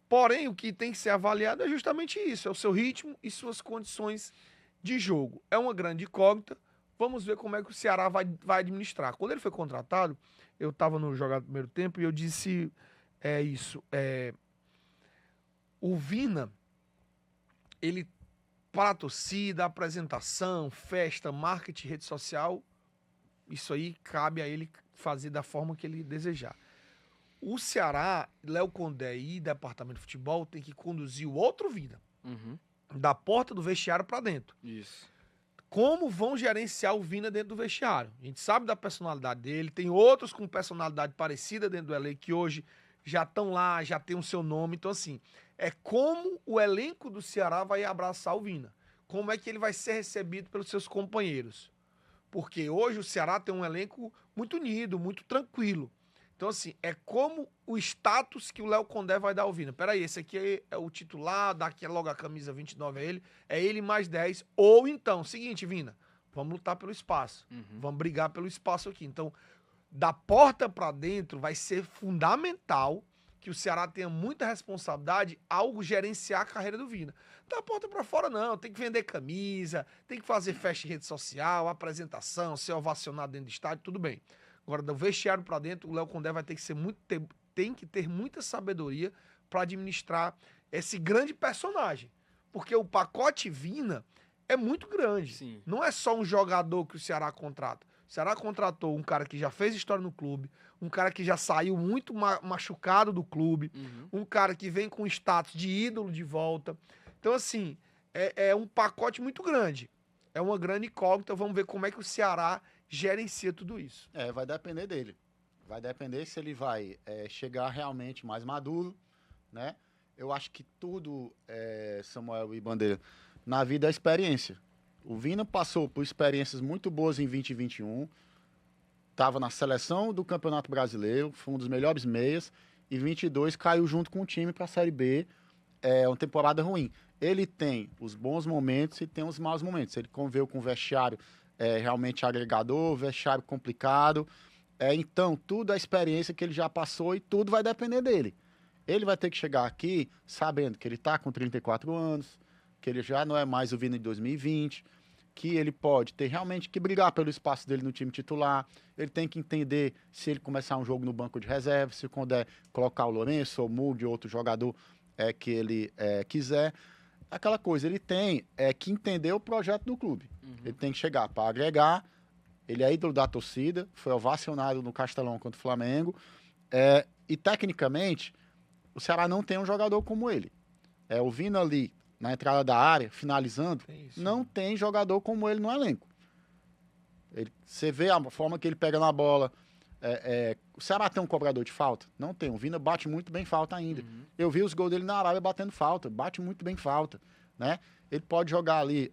Porém, o que tem que ser avaliado é justamente isso, é o seu ritmo e suas condições de jogo. É uma grande incógnita, vamos ver como é que o Ceará vai administrar. Quando ele foi contratado, eu estava no jogado do primeiro tempo e eu disse o Vina, ele, para a torcida, apresentação, festa, marketing, rede social, isso aí cabe a ele fazer da forma que ele desejar. o Ceará, Léo Condé e Departamento de Futebol tem que conduzir o outro Vina, da porta do vestiário para dentro. Isso. Como vão gerenciar o Vina dentro do vestiário? A gente sabe da personalidade dele, tem outros com personalidade parecida dentro do elenco que hoje já estão lá, já tem o seu nome. Então, assim, é como o elenco do Ceará vai abraçar o Vina. Como é que ele vai ser recebido pelos seus companheiros. Porque hoje o Ceará tem um elenco muito unido, muito tranquilo. Então, assim, é como o status que o Léo Condé vai dar ao Vina. Peraí, esse aqui é o titular, dá aqui logo a camisa 29 é ele mais 10. Ou então, seguinte, Vina, vamos lutar pelo espaço. Vamos brigar pelo espaço aqui. Então, da porta para dentro vai ser fundamental que o Ceará tenha muita responsabilidade ao gerenciar a carreira do Vina. Da porta para fora não, tem que vender camisa, tem que fazer festa em rede social, apresentação, ser ovacionado dentro do estádio, tudo bem. Agora, do vestiário para dentro, o Léo Condé vai ter que tem que ter muita sabedoria para administrar esse grande personagem. Porque o pacote Vina é muito grande. Sim. Não é só um jogador que o Ceará contrata. O Ceará contratou um cara que já fez história no clube, um cara que já saiu muito machucado do clube, um cara que vem com status de ídolo de volta. Então, assim, é um pacote muito grande. É uma grande incógnita. Vamos ver como é que o Ceará gerencia tudo isso. Vai depender dele. Vai depender se ele vai chegar realmente mais maduro, né? Eu acho que tudo, Samuel e Bandeira, na vida é experiência. O Vina passou por experiências muito boas em 2021, estava na seleção do Campeonato Brasileiro, foi um dos melhores meias, e 22 caiu junto com o time para a Série B, uma temporada ruim. Ele tem os bons momentos e tem os maus momentos. Ele conviveu com o vestiário realmente agregador, vestiário complicado, então tudo é experiência que ele já passou e tudo vai depender dele. Ele vai ter que chegar aqui sabendo que ele está com 34 anos, que ele já não é mais o Vina de 2020, que ele pode ter realmente que brigar pelo espaço dele no time titular, ele tem que entender se ele começar um jogo no banco de reserva, se quando colocar o Lourenço ou o Mude, outro jogador que ele quiser. Aquela coisa, ele tem que entender o projeto do clube. Ele tem que chegar para agregar, ele é ídolo da torcida, foi ovacionado no Castelão contra o Flamengo, e tecnicamente o Ceará não tem um jogador como ele. O Vina ali, na entrada da área, finalizando, não tem jogador como ele no elenco. Você vê a forma que ele pega na bola. O Ceará tem um cobrador de falta? Não tem. O Vina bate muito bem falta ainda. Eu vi os gols dele na Arábia batendo falta. Bate muito bem falta, né? Ele pode jogar ali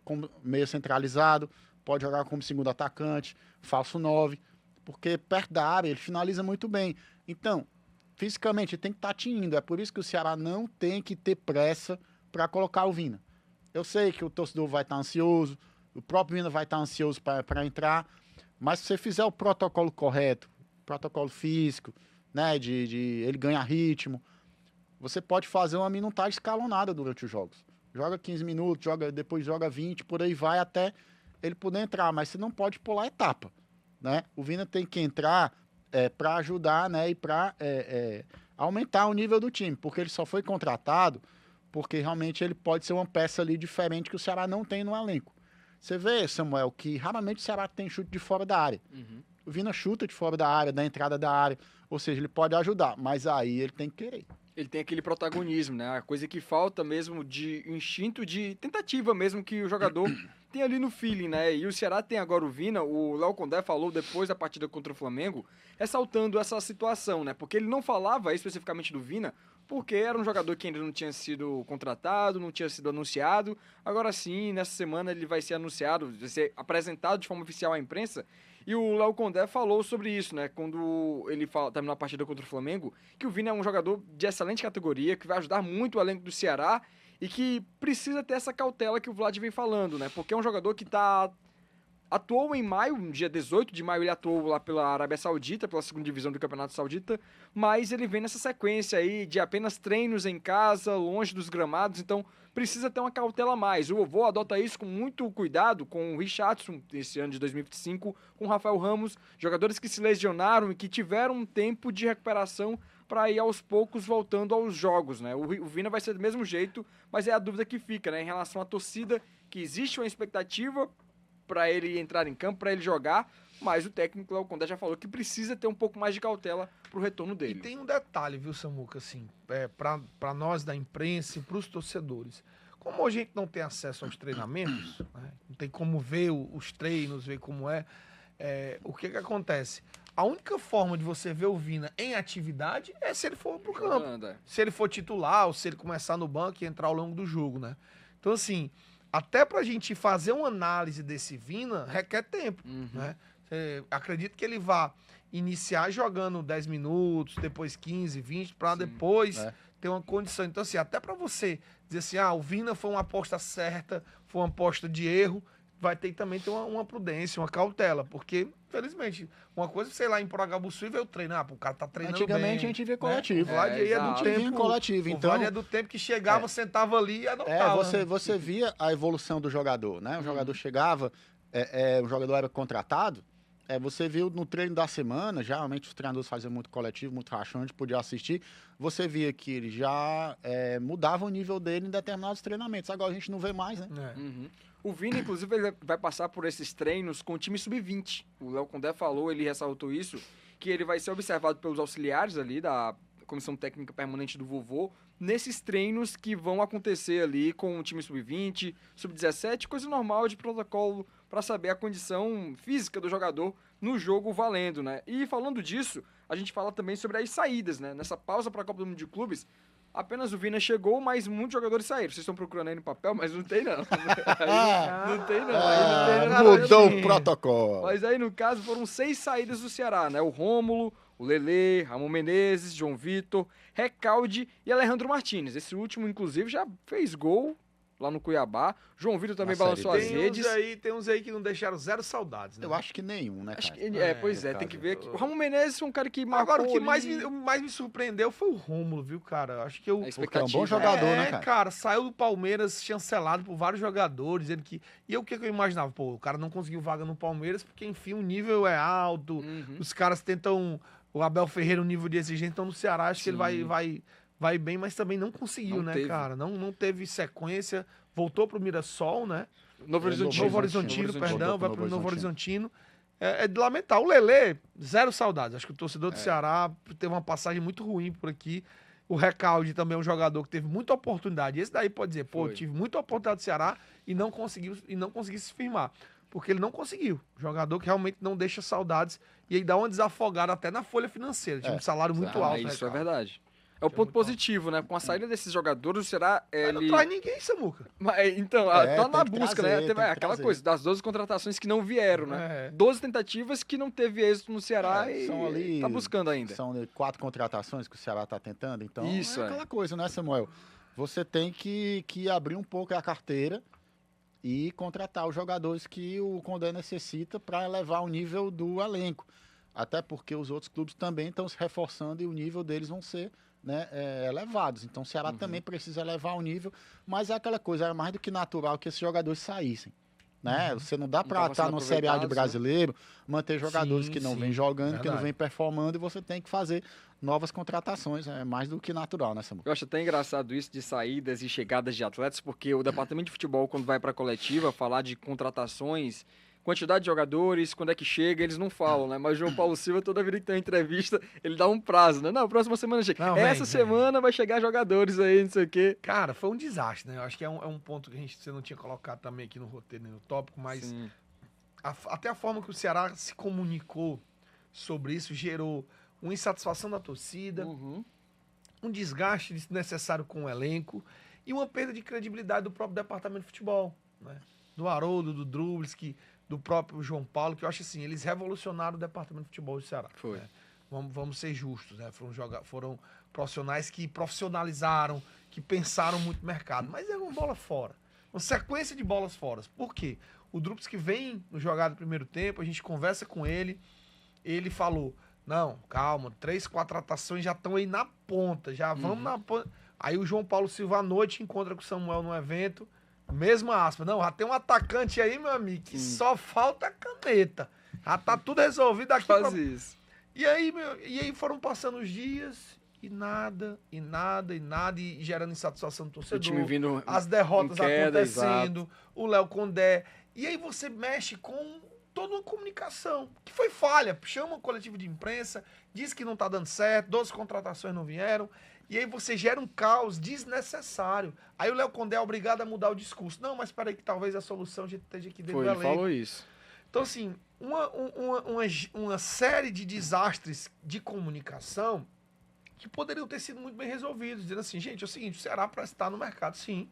como meio centralizado, pode jogar como segundo atacante, falso 9, porque perto da área ele finaliza muito bem. Então, fisicamente, ele tem que estar tinindo. É por isso que o Ceará não tem que ter pressa para colocar o Vina. Eu sei que o torcedor vai estar ansioso, o próprio Vina vai estar ansioso para entrar, mas se você fizer o protocolo correto, protocolo físico, né, de ele ganhar ritmo, você pode fazer uma minutagem escalonada durante os jogos. Joga 15 minutos, depois joga 20, por aí vai até ele poder entrar, mas você não pode pular etapa, né? O Vina tem que entrar para ajudar, né, e para aumentar o nível do time, porque ele só foi contratado porque realmente ele pode ser uma peça ali diferente que o Ceará não tem no elenco. Você vê, Samuel, que raramente o Ceará tem chute de fora da área. O Vina chuta de fora da área, da entrada da área, ou seja, ele pode ajudar, mas aí ele tem que querer. Ele tem aquele protagonismo, né? A coisa que falta mesmo de instinto, de tentativa mesmo que o jogador tem ali no feeling, né? E o Ceará tem agora o Vina, o Léo Condé falou depois da partida contra o Flamengo, ressaltando essa situação, né? Porque ele não falava especificamente do Vina, porque era um jogador que ainda não tinha sido contratado, não tinha sido anunciado. Agora sim, nessa semana ele vai ser anunciado, vai ser apresentado de forma oficial à imprensa. E o Léo Condé falou sobre isso, né? Quando ele terminou a partida contra o Flamengo, que o Vina é um jogador de excelente categoria, que vai ajudar muito o elenco do Ceará e que precisa ter essa cautela que o Vlad vem falando, né? Porque é um jogador que atuou em maio, no dia 18 de maio, ele atuou lá pela Arábia Saudita, pela segunda divisão do Campeonato Saudita, mas ele vem nessa sequência aí de apenas treinos em casa, longe dos gramados, então precisa ter uma cautela a mais. O Vovô adota isso com muito cuidado com o Richarlison, esse ano de 2025, com o Rafael Ramos, jogadores que se lesionaram e que tiveram um tempo de recuperação para ir aos poucos voltando aos jogos, né? O Vina vai ser do mesmo jeito, mas é a dúvida que fica, né? Em relação à torcida, que existe uma expectativa para ele entrar em campo, para ele jogar, mas o técnico Léo Condé já falou que precisa ter um pouco mais de cautela pro retorno E dele. tem um detalhe, viu, Samuca, assim, para nós da imprensa e para os torcedores. Como a gente não tem acesso aos treinamentos, né, não tem como ver os treinos, ver como o que acontece? A única forma de você ver o Vina em atividade é se ele for pro campo. Jogando, Se ele for titular ou se ele começar no banco e entrar ao longo do jogo, né? Então, assim, até pra gente fazer uma análise desse Vina, requer tempo, né? Acredito que ele vá iniciar jogando 10 minutos, depois 15, 20, pra depois ter uma condição. Então, assim, até pra você dizer assim, o Vina foi uma aposta certa, foi uma aposta de erro, vai ter que também ter uma prudência, uma cautela, porque, infelizmente, uma coisa, sei lá, em Poragabuçu e ver o treino, o cara tá treinando Antigamente bem, a gente via né? coletivo. O Vlad aí é do exato. tempo, coletivo, o então... Vlad é do tempo que chegava, sentava ali e anotava. Você via a evolução do jogador, né? O jogador chegava, o jogador era contratado, você viu no treino da semana, geralmente os treinadores faziam muito coletivo, muito rachante, podia assistir, você via que ele já mudava o nível dele em determinados treinamentos. Agora a gente não vê mais, né? O Vina, inclusive, ele vai passar por esses treinos com o time sub-20. O Léo Condé falou, ele ressaltou isso, que ele vai ser observado pelos auxiliares ali da Comissão Técnica Permanente do Vovô, nesses treinos que vão acontecer ali com o time sub-20, sub-17, coisa normal de protocolo para saber a condição física do jogador no jogo valendo, né? E falando disso, a gente fala também sobre as saídas, né? Nessa pausa para a Copa do Mundo de Clubes, apenas o Vina chegou, mas muitos jogadores saíram. Vocês estão procurando aí no papel, mas não tem não. Não tem não. Mudou o protocolo. Mas aí, no caso, foram 6 saídas do Ceará, né? O Rômulo, o Lelê, Ramon Menezes, João Vitor, Recalde e Alejandro Martínez. Esse último, inclusive, já fez gol lá no Cuiabá. João Vitor também balançou as redes. Tem uns aí que não deixaram zero saudades, né? Eu acho que nenhum, né, Acho cara? que, pois é, tem que ver aqui. O Ramon Menezes foi um cara que marcou. Agora, o que ali... mais me surpreendeu foi o Rômulo, viu, cara? Acho que A eu... Porque é um expectativa. bom jogador, né, cara? Saiu do Palmeiras chancelado por vários jogadores, dizendo que... E o que eu imaginava? Pô, o cara não conseguiu vaga no Palmeiras porque, enfim, o nível é alto, os caras tentam... O Abel Ferreira, um nível de exigência, então no Ceará acho que ele vai bem, mas também não conseguiu, Não né, teve. cara? Não teve sequência, voltou pro Mirassol, né? Novo Horizontino. Novo Horizontino, perdão, vai pro Novo Novo Horizontino. É de lamentar. O Lelê, zero saudades. Acho que o torcedor do Ceará teve uma passagem muito ruim por aqui. O Recalde também é um jogador que teve muita oportunidade. Esse daí pode dizer, Foi. eu tive muita oportunidade do Ceará e não consegui se firmar. Porque ele não conseguiu. Jogador que realmente não deixa saudades e aí dá uma desafogada até na folha financeira. Tinha um salário muito alto. Isso é Recalde. verdade. É o ponto positivo, né? Com a saída desses jogadores, o Ceará... Mas não ele... traz ninguém, Samuca. Então, tá na tem que busca, trazer, né? tem Teve que aquela trazer. coisa, das 12 contratações que não vieram, né? 12 tentativas que não teve êxito no Ceará e São ali, tá buscando ainda. São 4 contratações que o Ceará tá tentando, então Isso, é aquela coisa, né, Samuel? Você tem que abrir um pouco a carteira e contratar os jogadores que o Condé necessita para elevar o nível do elenco. Até porque os outros clubes também estão se reforçando e o nível deles vão ser, né, elevados. Então o Ceará também precisa elevar o nível, mas é aquela coisa, era mais do que natural que esses jogadores saíssem. Né? Você não dá para estavam estar sendo no Série A de aproveitados, brasileiro, manter jogadores Sim, que não sim, vêm jogando, que não verdade. vêm performando, e você tem que fazer novas contratações. É mais do que natural, né, Samuel? Eu acho até engraçado isso de saídas e chegadas de atletas, porque o departamento de futebol, quando vai pra coletiva falar de contratações, quantidade de jogadores, quando é que chega, eles não falam, né? Mas o João Paulo Silva, toda vida que tem uma entrevista, ele dá um prazo, né? Não, próxima semana chega. Não, Essa vem. semana vai chegar jogadores aí, não sei o quê. Cara, foi um desastre, né? Eu acho que é um ponto que você não tinha colocado também aqui no roteiro, nem no tópico, mas Sim. até a forma que o Ceará se comunicou sobre isso gerou uma insatisfação da torcida, um desgaste desnecessário com o elenco e uma perda de credibilidade do próprio departamento de futebol, né? Do Haroldo, do Drublski, do próprio João Paulo, que eu acho assim, eles revolucionaram o departamento de futebol do Ceará. Foi. Né? Vamos ser justos, né? Foram profissionais que profissionalizaram, que pensaram muito no mercado, mas é uma bola fora. Uma sequência de bolas fora. Por quê? O Drublski vem no jogar do primeiro tempo, a gente conversa com ele, ele falou, não, calma, 3, 4 atrações já estão aí na ponta, já vamos na ponta. Aí o João Paulo Silva à noite encontra com o Samuel no evento, mesma aspa, não, já tem um atacante aí, meu amigo, que só falta caneta. Já tá tudo resolvido aqui. Faz isso. E aí foram passando os dias e nada, e gerando insatisfação do torcedor. O time vindo as derrotas em queda, acontecendo, o Léo Condé. E aí você mexe com toda uma comunicação que foi falha. Chama o coletivo de imprensa, diz que não tá dando certo, 12 contratações não vieram, e aí você gera um caos desnecessário. Aí o Léo Condé é obrigado a mudar o discurso. Não, mas peraí que talvez a solução esteja aqui dentro da Ele lei. falou isso. Então, assim, uma série de desastres de comunicação que poderiam ter sido muito bem resolvidos. Dizendo assim, gente, é o seguinte, o Ceará para estar no mercado, sim.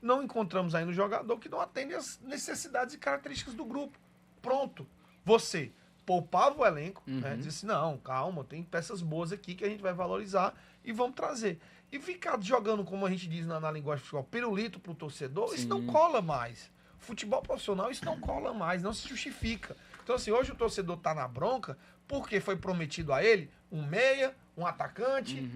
Não encontramos ainda um jogador que não atende às necessidades e características do grupo. Pronto. Você poupava o elenco, né? Diz assim, não, calma, tem peças boas aqui que a gente vai valorizar e vamos trazer. E ficar jogando, como a gente diz na linguagem de futebol, pirulito pro torcedor, Sim. isso não cola mais. Futebol profissional, isso não cola mais, não se justifica. Então, assim, hoje o torcedor tá na bronca porque foi prometido a ele um meia, um atacante,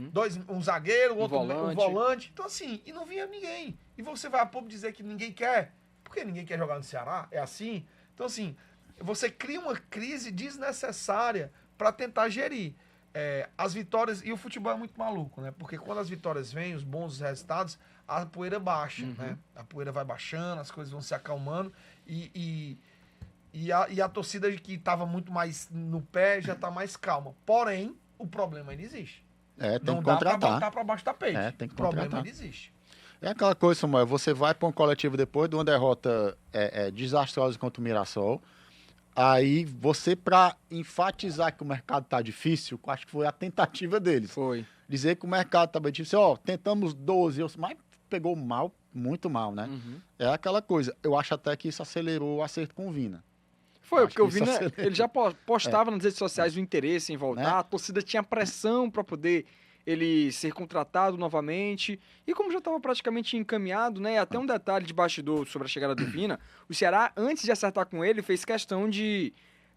um zagueiro, um volante. Então, assim, e não vinha ninguém. E você vai a público dizer que ninguém quer. Por que ninguém quer jogar no Ceará? É assim? Então, assim, você cria uma crise desnecessária para tentar gerir. As vitórias, e o futebol é muito maluco, né? Porque quando as vitórias vêm, os bons resultados, a poeira baixa, né? A poeira vai baixando, as coisas vão se acalmando e a torcida que estava muito mais no pé já está mais calma. Porém, o problema ainda existe. Tem não que dá contratar. para botar para baixo do tapete. Tem que o problema contratar. ainda existe. É aquela coisa, Samuel, você vai para um coletivo depois de uma derrota desastrosa contra o Mirassol, aí você, para enfatizar que o mercado tá difícil, acho que foi a tentativa deles. Foi. Dizer que o mercado tá bem difícil, tentamos 12, mas pegou mal, muito mal, né? É aquela coisa, eu acho até que isso acelerou o acerto com o Vina. Foi, Acho porque o que isso Vina, acelerou. ele já postava nas redes sociais o interesse em voltar, Né? a torcida tinha pressão para poder ele ser contratado novamente, e como já estava praticamente encaminhado, né, até um detalhe de bastidor sobre a chegada do Vina, o Ceará, antes de acertar com ele, fez questão de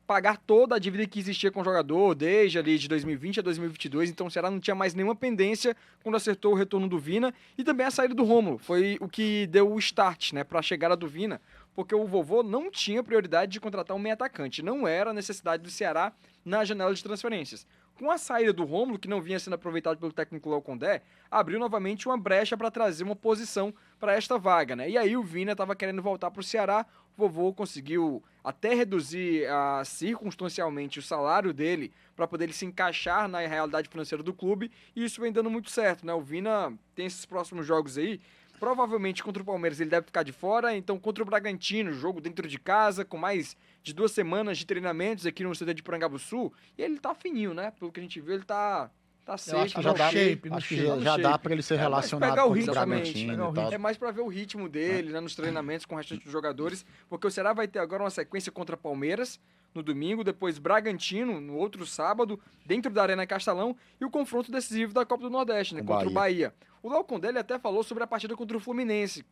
pagar toda a dívida que existia com o jogador, desde ali de 2020 a 2022, então o Ceará não tinha mais nenhuma pendência quando acertou o retorno do Vina, e também a saída do Rômulo, foi o que deu o start, né, para a chegada do Vina, porque o Vovô não tinha prioridade de contratar um meio atacante, não era a necessidade do Ceará na janela de transferências. Com a saída do Rômulo, que não vinha sendo aproveitado pelo técnico Léo Condé, abriu novamente uma brecha para trazer uma posição para esta vaga, né? E aí o Vina estava querendo voltar para o Ceará, o Vovô conseguiu até reduzir circunstancialmente o salário dele para poder ele se encaixar na realidade financeira do clube, e isso vem dando muito certo, né? O Vina tem esses próximos jogos aí, provavelmente contra o Palmeiras ele deve ficar de fora, então contra o Bragantino, jogo dentro de casa, com mais de 2 semanas de treinamentos aqui no CT de Porangabuçu, e ele tá fininho, né? Pelo que a gente vê, ele tá safe. Acho que já dá, shape, acho que shape. já dá para ele ser relacionado pegar o com o ritmo, Bragantino pegar o e tal. É mais pra ver o ritmo dele, né, nos treinamentos com o restante dos jogadores, porque o Ceará vai ter agora uma sequência contra Palmeiras no domingo, depois Bragantino no outro sábado, dentro da Arena Castelão, e o confronto decisivo da Copa do Nordeste, né, contra o Bahia. O Léo Condé ele até falou sobre a partida contra o Fluminense,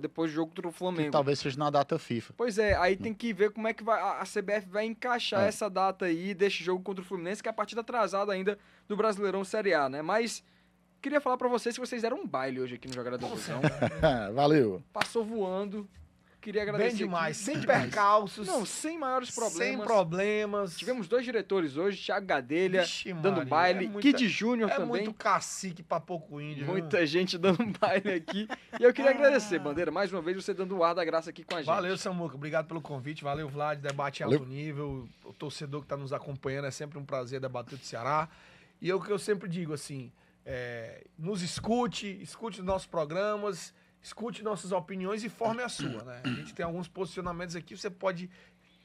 depois do jogo contra o Flamengo. Que talvez seja na data FIFA. Pois é, aí tem que ver como é que a CBF vai encaixar essa data aí deste jogo contra o Fluminense, que é a partida atrasada ainda do Brasileirão Série A, né? Mas queria falar pra vocês que vocês deram um baile hoje aqui no Jogada do Vozão. Valeu. Passou voando. Queria agradecer. Bem demais, aqui. sem Bem demais. percalços. Não, sem maiores problemas. Sem problemas. Tivemos 2 diretores hoje, Thiago Gadelha Vixe, dando Maria, baile, muita- Kid Júnior É também. muito cacique pra pouco índio. viu? Muita gente dando baile aqui. E eu queria agradecer, Bandeira, mais uma vez você dando o ar da graça aqui com a gente. Valeu, Samuca. Obrigado pelo convite. Valeu, Vlad. Debate em alto nível. O torcedor que está nos acompanhando, é sempre um prazer debater do Ceará. E é o que eu sempre digo, assim, nos escute os nossos programas, escute nossas opiniões e forme a sua, né? A gente tem alguns posicionamentos aqui, você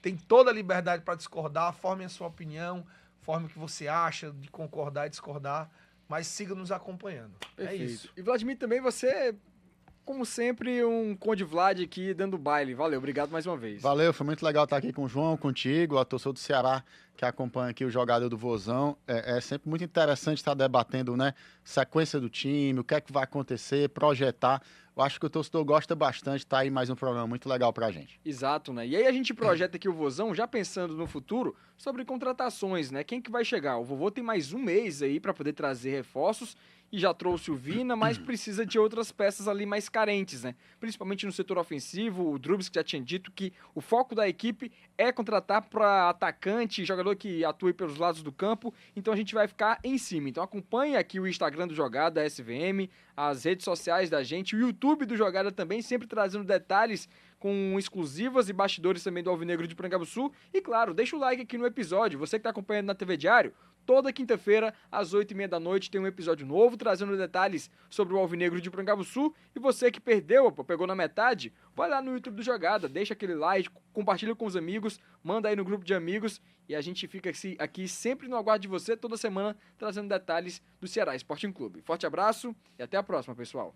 tem toda a liberdade para discordar, forme a sua opinião, forme o que você acha de concordar e discordar, mas siga nos acompanhando. Perfeito. É isso. E Vladimir também, você, como sempre, um Conde Vlad aqui dando baile. Valeu, obrigado mais uma vez. Valeu, foi muito legal estar aqui com o João, contigo, a torcedor do Ceará que acompanha aqui o jogador do Vozão. É sempre muito interessante estar debatendo, né, sequência do time, o que é que vai acontecer, projetar. Eu acho que o torcedor gosta bastante, tá aí mais um programa muito legal pra gente. Exato, né? E aí a gente projeta aqui o Vozão, já pensando no futuro, sobre contratações, né? Quem que vai chegar? O Vovô tem mais um mês aí para poder trazer reforços e já trouxe o Vina, mas precisa de outras peças ali mais carentes, né? Principalmente no setor ofensivo, o Drubs que já tinha dito que o foco da equipe é contratar para atacante, jogador que atue pelos lados do campo, então a gente vai ficar em cima. Então acompanhe aqui o Instagram do Jogada SVM, as redes sociais da gente, o YouTube do Jogada também, sempre trazendo detalhes com exclusivas e bastidores também do Alvinegro de Porangabuçu. E claro, deixa o like aqui no episódio, você que está acompanhando na TV Diário, toda quinta-feira, às 8h30 da noite, tem um episódio novo, trazendo detalhes sobre o Alvinegro de Porangabuçu. E você que perdeu, pegou na metade, vai lá no YouTube do Jogada, deixa aquele like, compartilha com os amigos, manda aí no grupo de amigos. E a gente fica aqui sempre no aguardo de você, toda semana, trazendo detalhes do Ceará Sporting Clube. Forte abraço e até a próxima, pessoal.